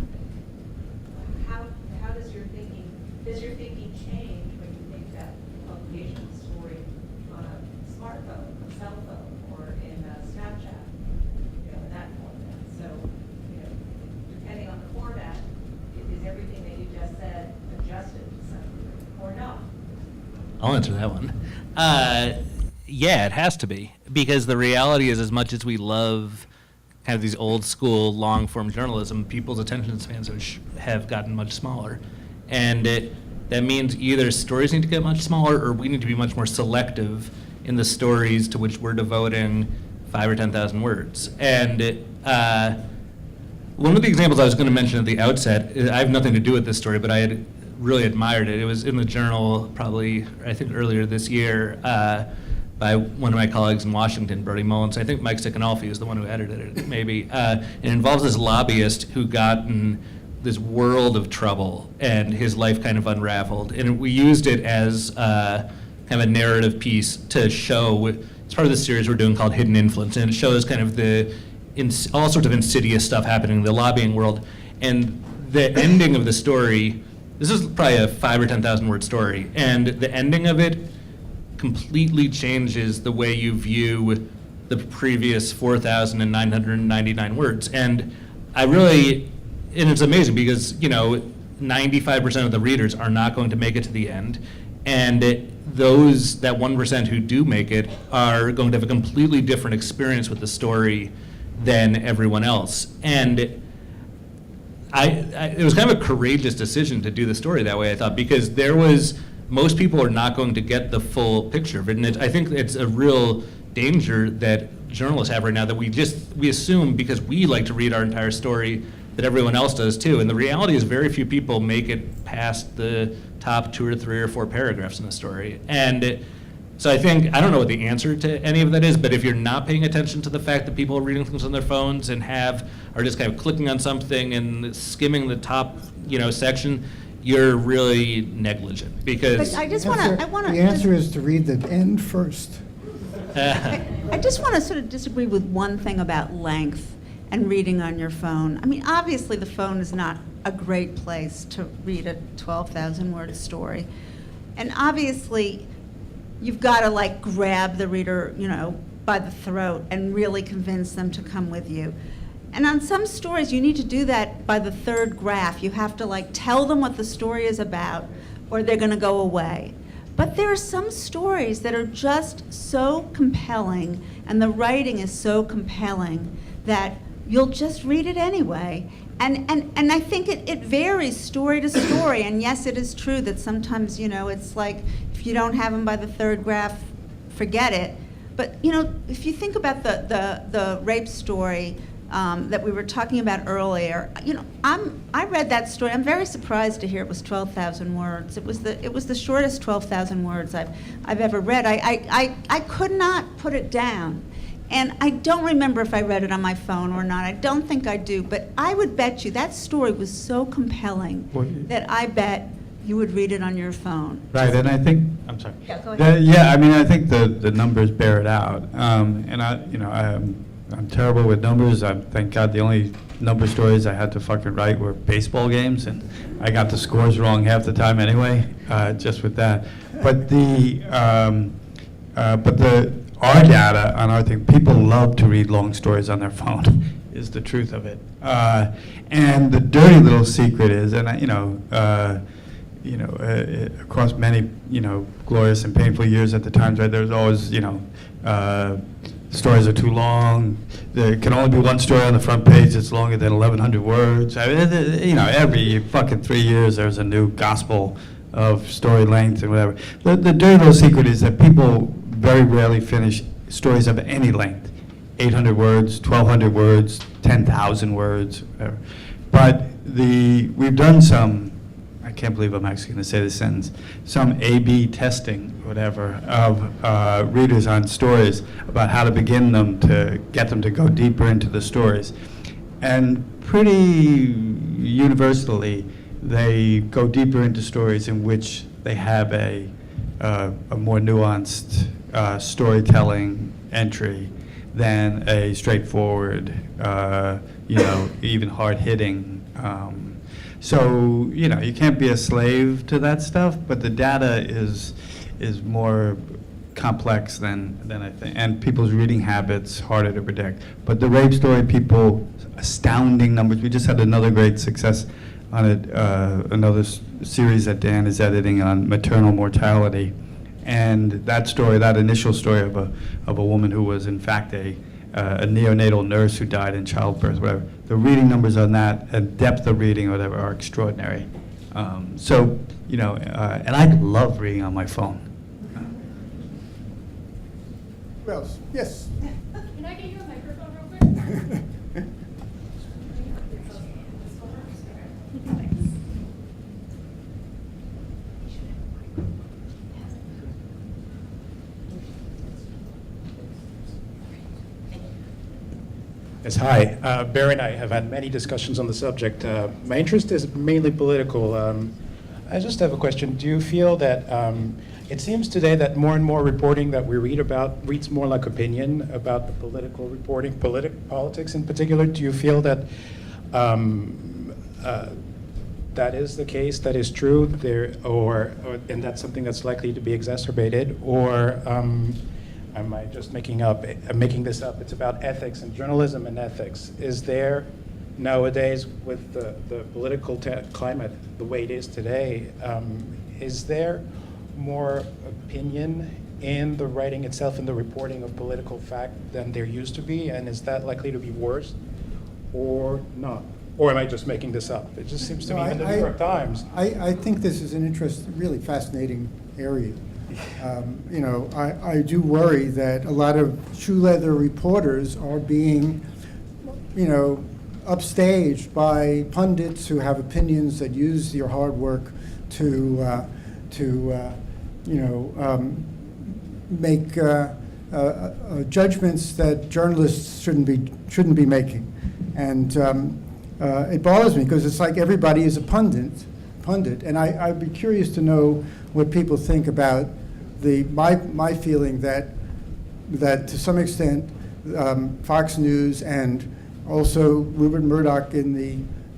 How does your thinking change when you think that publication of the story on a smartphone, a cell phone, or in Snapchat, in that format? So, depending on the format, is everything that you just said adjusted to some degree, or not? I'll answer that one. Yeah, it has to be, because the reality is, as much as we love kind of these old school long form journalism, people's attention spans have gotten much smaller. And that means either stories need to get much smaller, or we need to be much more selective in the stories to which we're devoting 5,000 or 10,000 words. And one of the examples I was going to mention at the outset, I have nothing to do with this story, but I had really admired it. It was in the Journal probably, I think earlier this year, by one of my colleagues in Washington, Brody Mullins. I think Mike Sicanolfi is the one who edited it, maybe. It involves this lobbyist who got in this world of trouble, and his life kind of unraveled. And we used it as kind of a narrative piece to show, it's part of the series we're doing called Hidden Influence, and it shows kind of all sorts of insidious stuff happening in the lobbying world. And the ending of the story, this is probably a 5,000 or 10,000 word story, and the ending of it completely changes the way you view the previous 4,999 words. And it's amazing because, 95% of the readers are not going to make it to the end. And that 1% who do make it are going to have a completely different experience with the story than everyone else. And it was kind of a courageous decision to do the story that way, I thought, because most people are not going to get the full picture of it. And I think it's a real danger that journalists have right now, that we assume, because we like to read our entire story, that everyone else does too. And the reality is very few people make it past the top 2 or 3 or 4 paragraphs in a story. And so I don't know what the answer to any of that is, but if you're not paying attention to the fact that people are reading things on their phones and are just kind of clicking on something and skimming the top, section, you're really negligent, because But I just The answer is to read the end first. I just want to sort of disagree with one thing about length and reading on your phone. I mean, obviously the phone is not a great place to read a 12,000 word story. And obviously you've got to grab the reader, by the throat and really convince them to come with you. And on some stories, you need to do that by the 3rd graph. You have to tell them what the story is about, or they're going to go away. But there are some stories that are just so compelling, and the writing is so compelling that you'll just read it anyway. And I think it varies story to story. And yes, it is true that sometimes, it's like if you don't have them by the third graph, forget it. But, if you think about the rape story that we were talking about earlier, I read that story. I'm very surprised to hear it was 12,000 words. It was the shortest 12,000 words I've ever read. I could not put it down. And I don't remember if I read it on my phone or not. I don't think I do. But I would bet you that story was so compelling that I bet you would read it on your phone. Right, and I think, I'm sorry. Yeah, go ahead. Yeah, I mean, I think the numbers bear it out. And I'm terrible with numbers. Thank God the only number stories I had to fucking write were baseball games, and I got the scores wrong half the time anyway, just with that. But our data on our thing, people love to read long stories on their phone, is the truth of it. And the dirty little secret is, and across many, glorious and painful years at the Times, right, there's always, stories are too long. There can only be one story on the front page that's longer than 1,100 words. I mean, every fucking 3 years there's a new gospel of story length and whatever. The dirty little secret is that people very rarely finish stories of any length. 800 words, 1,200 words, 10,000 words, whatever. But we've done some, I can't believe I'm actually going to say this sentence, some A/B testing, whatever, of readers on stories about how to begin them to get them to go deeper into the stories. And pretty universally, they go deeper into stories in which they have a more nuanced storytelling entry than a straightforward, even hard-hitting. So, you can't be a slave to that stuff, but the data is more complex than I think, and people's reading habits harder to predict. But the rape story, people, astounding numbers. We just had another great success on it, another series that Dan is editing on maternal mortality. And that story, that initial story of a woman who was in fact a neonatal nurse who died in childbirth, whatever. The reading numbers on that, and depth of reading or whatever, are extraordinary. And I love reading on my phone. Who else? Yes. Can I get you a microphone real quick? Yes, hi. Barry and I have had many discussions on the subject. My interest is mainly political. I just have a question. Do you feel that it seems today that more and more reporting that we read about reads more like opinion about the political reporting, politics in particular? Do you feel that that is the case, that is true, and that's something that's likely to be exacerbated, or am I just making this up? It's about ethics and journalism and ethics. Is there nowadays, with the political climate the way it is today, is there more opinion in the writing itself, in the reporting of political fact than there used to be? And is that likely to be worse or not? Or am I just making this up? It just seems to me in the New York Times. I think this is an interesting, really fascinating area. I do worry that a lot of shoe leather reporters are being, upstaged by pundits who have opinions that use your hard work to make judgments that journalists shouldn't be making, and it bothers me because it's like everybody is a pundit, and I'd be curious to know what people think about my feeling that to some extent Fox News and also Rupert Murdoch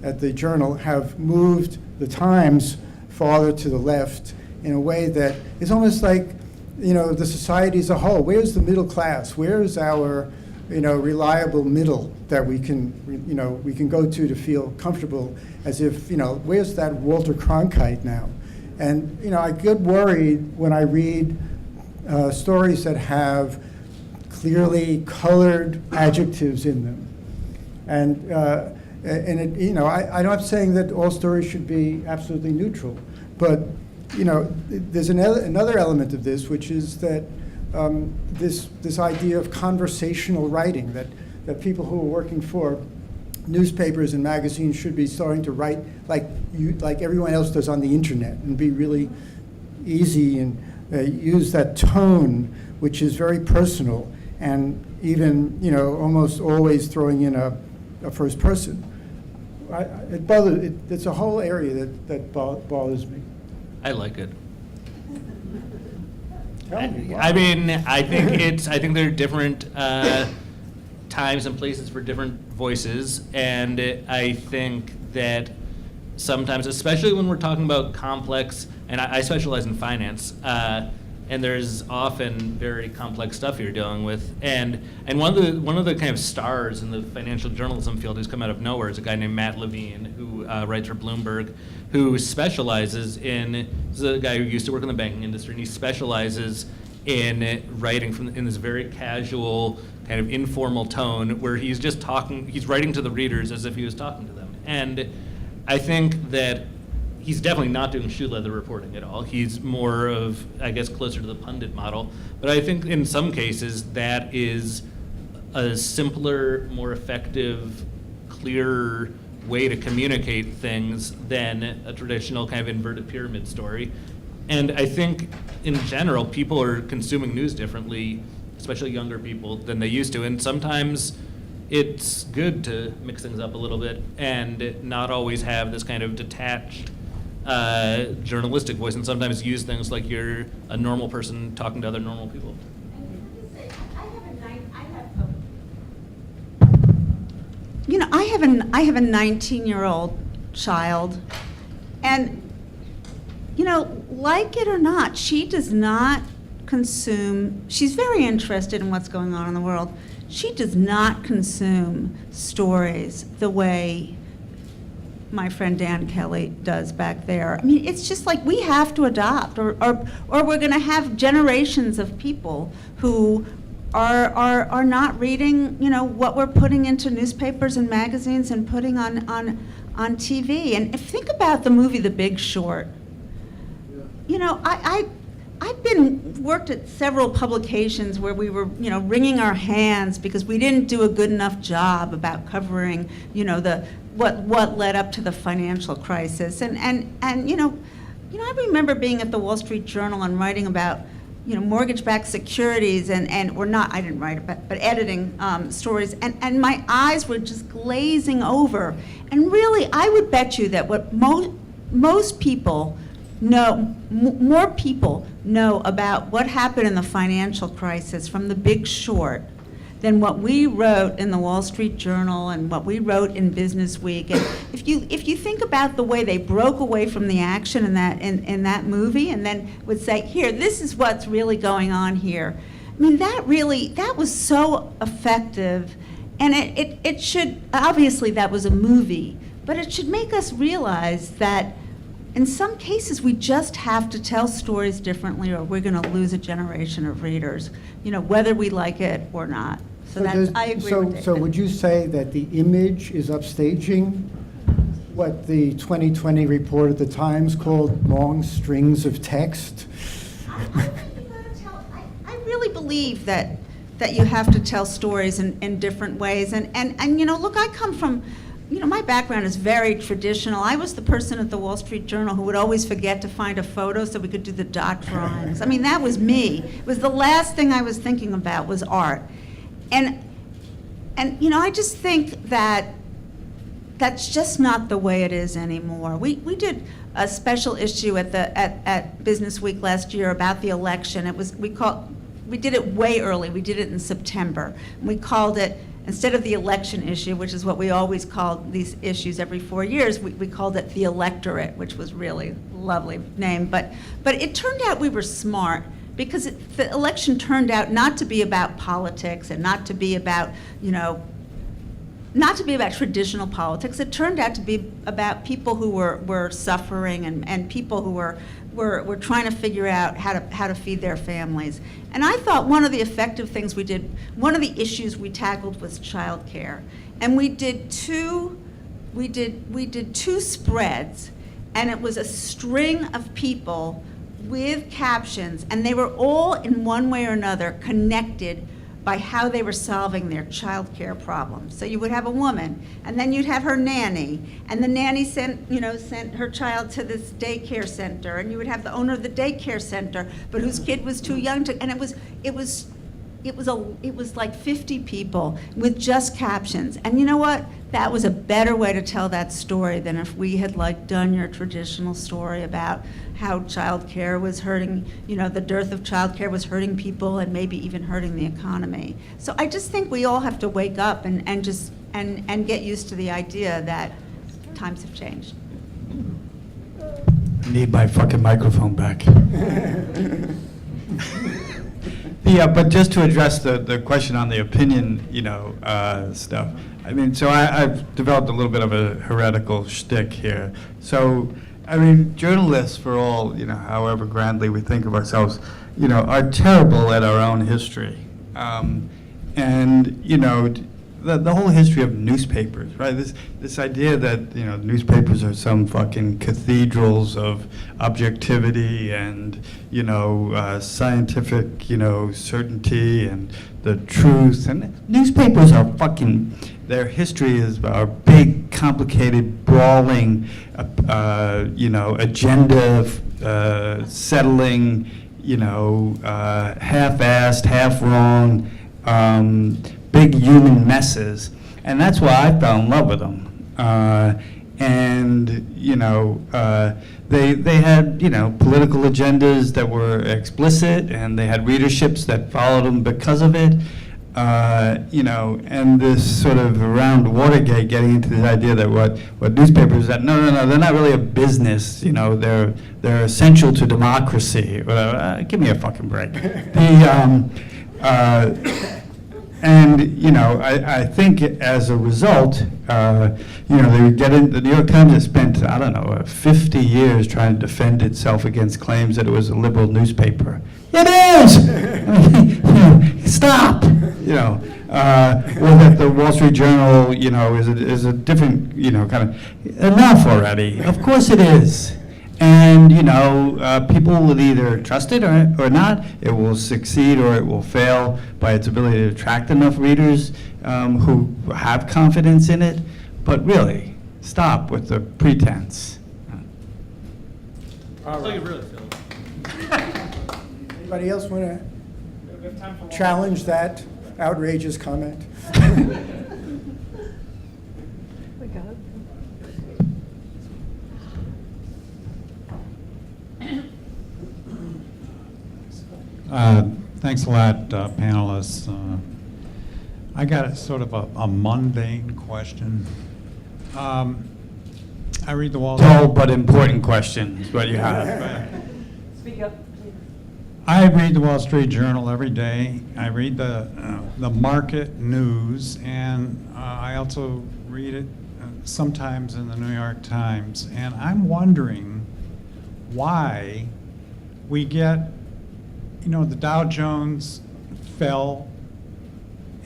at the Journal have moved the Times farther to the left in a way that is almost like the society as a whole. Where's the middle class? Where's our reliable middle that we can go to feel comfortable, as if where's that Walter Cronkite now? And, I get worried when I read stories that have clearly colored adjectives in them. And I'm not saying that all stories should be absolutely neutral, but, there's another element of this, which is that this idea of conversational writing, that people who are working for newspapers and magazines should be starting to write like everyone else does on the internet, and be really easy and use that tone, which is very personal, and even almost always throwing in a first person. It's a whole area that bothers me. I like it. Tell me why. I mean, I think there are different times and places for different voices, and I think that sometimes, especially when we're talking about complex, and I specialize in finance, and there's often very complex stuff you're dealing with, and one of the kind of stars in the financial journalism field who's come out of nowhere is a guy named Matt Levine, who writes for Bloomberg, who specializes in, this is a guy who used to work in the banking industry, and he specializes in writing in this very casual, kind of informal tone, where he's just talking, he's writing to the readers as if he was talking to them. And I think that he's definitely not doing shoe leather reporting at all. He's more of, I guess, closer to the pundit model. But I think in some cases that is a simpler, more effective, clearer way to communicate things than a traditional kind of inverted pyramid story. And I think in general, people are consuming news differently, especially younger people, than they used to. And sometimes it's good to mix things up a little bit and not always have this kind of detached journalistic voice, and sometimes use things like you're a normal person talking to other normal people. I have a 19-year-old child, and like it or not, she does not consume. She's very interested in what's going on in the world. She does not consume stories the way my friend Dan Kelly does back there. I mean, it's just like we have to adopt, or we're going to have generations of people who are not reading, what we're putting into newspapers and magazines and putting on TV. And think about the movie The Big Short. I've worked at several publications where we were, wringing our hands because we didn't do a good enough job about covering, what led up to the financial crisis. And I remember being at the Wall Street Journal and writing about, mortgage-backed securities or not, I didn't write it, but editing stories, and my eyes were just glazing over. And really, I would bet you that what most people know, more people know about what happened in the financial crisis from The Big Short than what we wrote in the Wall Street Journal and what we wrote in Business Week. And if you think about the way they broke away from the action in that movie, and then would say, here, this is what's really going on here. I mean, that was so effective, and it should, obviously that was a movie, but it should make us realize that in some cases, we just have to tell stories differently, or we're going to lose a generation of readers, whether we like it or not. So I agree with David. So would you say that the image is upstaging what the 2020 report at the Times called long strings of text? I really believe that you have to tell stories in different ways. And look, I come from, my background is very traditional. I was the person at the Wall Street Journal who would always forget to find a photo so we could do the dot drawings. I mean, that was me. It was the last thing I was thinking about was art. And I just think that that's just not the way it is anymore. We did a special issue at Business Week last year about the election. We did it way early. We did it in September. We called it, instead of the election issue, which is what we always called these issues every 4 years, we called it the electorate, which was really a lovely name. But it turned out we were smart, because the election turned out not to be about politics and not to be about, not to be about traditional politics. It turned out to be about people who were suffering and people who were were trying to figure out how to feed their families. And I thought one of the effective things we did, one of the issues we tackled was childcare. And we did two spreads, and it was a string of people with captions, and they were all in one way or another connected by how they were solving their childcare problems. So you would have a woman, and then you'd have her nanny, and the nanny sent her child to this daycare center, and you would have the owner of the daycare center, but whose kid was too young to, and it was like 50 people with just captions. And you know what? That was a better way to tell that story than if we had done your traditional story about how childcare was hurting, the dearth of childcare was hurting people and maybe even hurting the economy. So I just think we all have to wake up and get used to the idea that times have changed. I need my fucking microphone back. Yeah, but just to address the question on the opinion, stuff. I mean, so I've developed a little bit of a heretical shtick here. So, I mean, journalists, for all, however grandly we think of ourselves, are terrible at our own history. The whole history of newspapers, right? This idea that newspapers are some fucking cathedrals of objectivity and scientific certainty and the truth, and newspapers are fucking. Their history is a big, complicated, brawling, agenda settling, half-assed, half-wrong. Big human messes, and that's why I fell in love with them. They had political agendas that were explicit, and they had readerships that followed them because of it. And this sort of around Watergate, getting into this idea that what newspapers that no, they're not really a business. They're essential to democracy. Give me a fucking break. I think as a result, they would get in. The New York Times has spent, 50 years trying to defend itself against claims that it was a liberal newspaper. It is! Stop! Or that the Wall Street Journal, is a different, kind of, enough already. Of course it is. And, people will either trust it or not. It will succeed or it will fail by its ability to attract enough readers who have confidence in it. But really, stop with the pretense. That's how you really feel. Anybody else want to challenge that outrageous comment? Thanks a lot, panelists. I got a sort of a mundane question. I read the Wall Street. Dull but important question is what you have. Speak up, please. I read the Wall Street Journal every day. I read the market news, and I also read it sometimes in the New York Times. And I'm wondering why we get, the Dow Jones fell,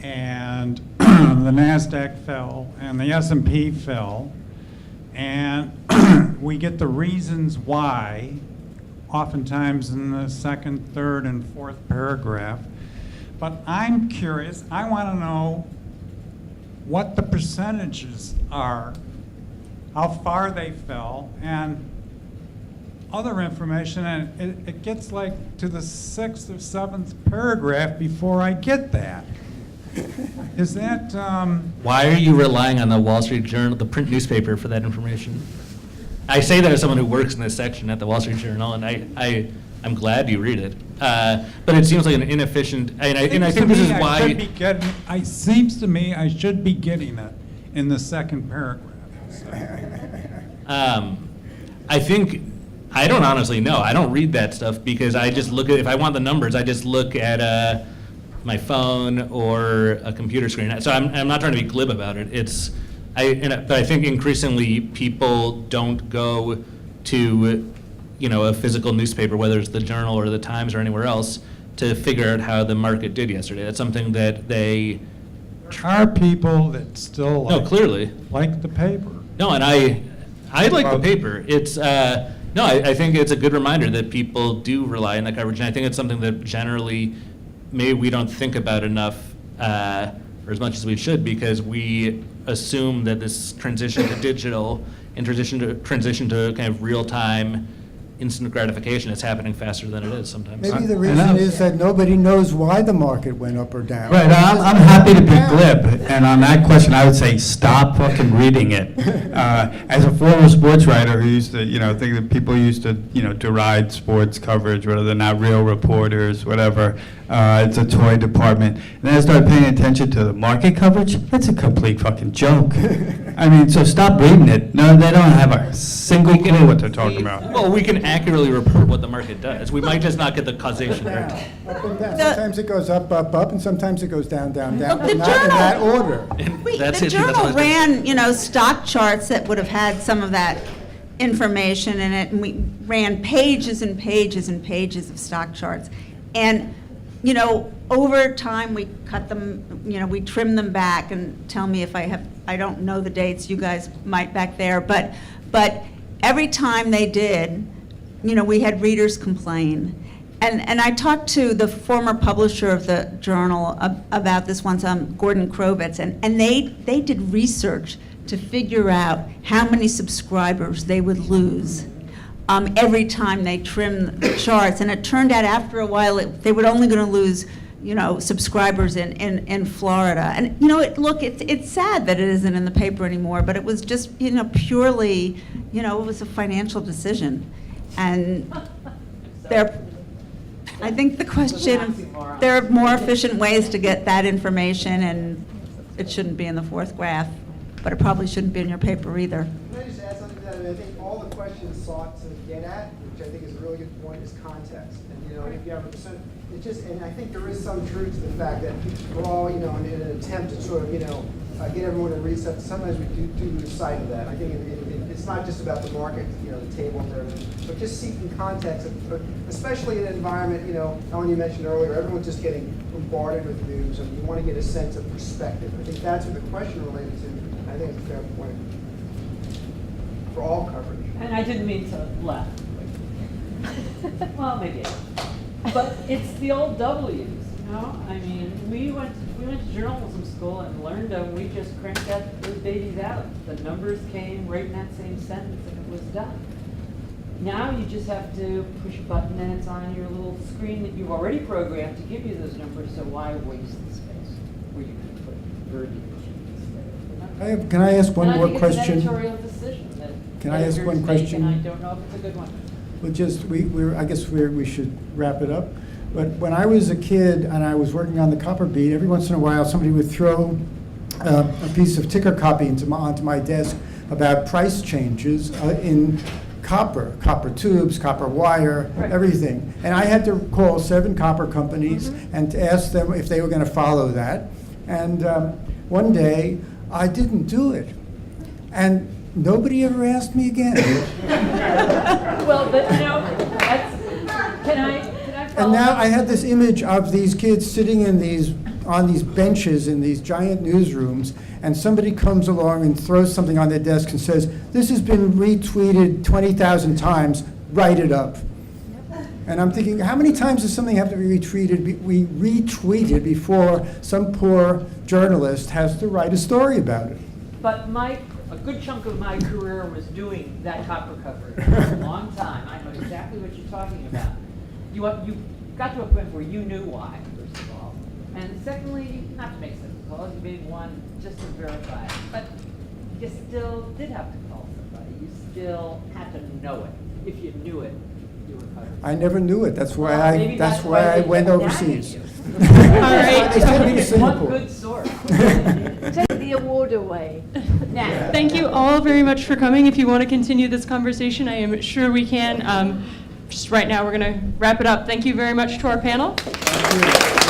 and the NASDAQ fell, and the S&P fell, and we get the reasons why, oftentimes in the second, third, and fourth paragraph. But I'm curious, I want to know what the percentages are, how far they fell, and other information, and it gets to the 6th or 7th paragraph before I get that. Is that... Why are you relying on the Wall Street Journal, the print newspaper, for that information? I say that as someone who works in this section at the Wall Street Journal, and I'm glad you read it. But it seems like an inefficient, and I think this is why... It seems to me I should be getting it in the second paragraph. So. I don't honestly know. I don't read that stuff because I just look at, if I want the numbers, I just look at my phone or a computer screen. So I'm not trying to be glib about it. But I think increasingly people don't go to a physical newspaper, whether it's the Journal or the Times or anywhere else, to figure out how the market did yesterday. That's something that they. There are people that still No, clearly. like the paper. No, and I like the paper. It's, no, I think it's a good reminder that people do rely on that coverage, and I think it's something that generally maybe we don't think about enough, or as much as we should, because we assume that this transition to digital and transition to kind of real-time instant gratification is happening faster than it is sometimes. Maybe the reason is that nobody knows why the market went up or down. Right, I'm happy to be glib, and on that question, I would say, stop fucking reading it. As a former sports writer who used to, think that people used to, deride sports coverage, whether they're not real reporters, whatever, it's a toy department. And then I started paying attention to the market coverage. That's a complete fucking joke. I mean, so stop reading it. No, they don't have a single clue what they're talking about. Well, we can accurately report what the market does. We might just not get the causation right. Up and down. Sometimes it goes up, and sometimes it goes down, down, Well, but the not in Journal- that order. Wait, That's the it, that's Journal what I was ran, stock charts that would have had some of that information in it, and we ran pages and pages and pages of stock charts. And, over time, we cut them, we trim them back, and tell me if I don't know the dates, you guys might back there, but every time they did, we had readers complain. And I talked to the former publisher of the Journal about this once, Gordon Krovitz, and they did research to figure out how many subscribers they would lose every time they trimmed the charts. And it turned out after a while they were only going to lose subscribers in Florida. And it's sad that it isn't in the paper anymore, but it was just purely it was a financial decision. And I think the question, there are more efficient ways to get that information, and it shouldn't be in the fourth graph, but it probably shouldn't be in your paper either. Can I just add something to that? I think all the questions sought to get at, which I think is a really good point, is context. And if you have and I think there is some truth to the fact that we're all, in an attempt to sort of, get everyone to read stuff. Sometimes we do lose sight of that. I think it's not just about the market, the table and everything, but just seeking context, especially in an environment, Ellen, you mentioned earlier, everyone's just getting bombarded with news, and you want to get a sense of perspective. I think that's what the question related to. I think it's a fair point for all coverage. And I didn't mean to laugh. Well, maybe I did. But it's the old W's, I mean, we went to journalism school and learned them. We just cranked those babies out. The numbers came right in that same sentence, and it was done. Now you just have to push a button, and it's on your little screen that you've already programmed to give you those numbers. So why waste the space where you can put verbiage instead? Can I ask one more And I think it's an editorial decision that Can I ask one editors make, question? and I don't know if it's a good one. I guess we should wrap it up. But when I was a kid and I was working on the copper beat, every once in a while somebody would throw a piece of ticker copy onto my desk about price changes in copper tubes, copper wire, everything. And I had to call 7 copper companies and to ask them if they were going to follow that. And one day I didn't do it. And nobody ever asked me again. Well, but that's, can I follow And now up? I have this image of these kids sitting on these benches in these giant newsrooms, and somebody comes along and throws something on their desk and says, "This has been retweeted 20,000 times, write it up." And I'm thinking, how many times does something have to be retweeted before some poor journalist has to write a story about it? But a good chunk of my career was doing that copper coverage for a long time. I know exactly what you're talking about. You got to a point where you knew why, first of all. And secondly, not to make sense of calls, you made one just to verify it. But you still did have to call somebody. You still had to know it. If you knew it, you were covered. I never knew it. That's why Well, maybe that's why I they went kept overseas. nagging you. All right. They sent me to One Singapore. good source. Take the award away. Now, Thank you all very much for coming. If you want to continue this conversation, I am sure we can. Just right now, we're going to wrap it up. Thank you very much to our panel. Thank you.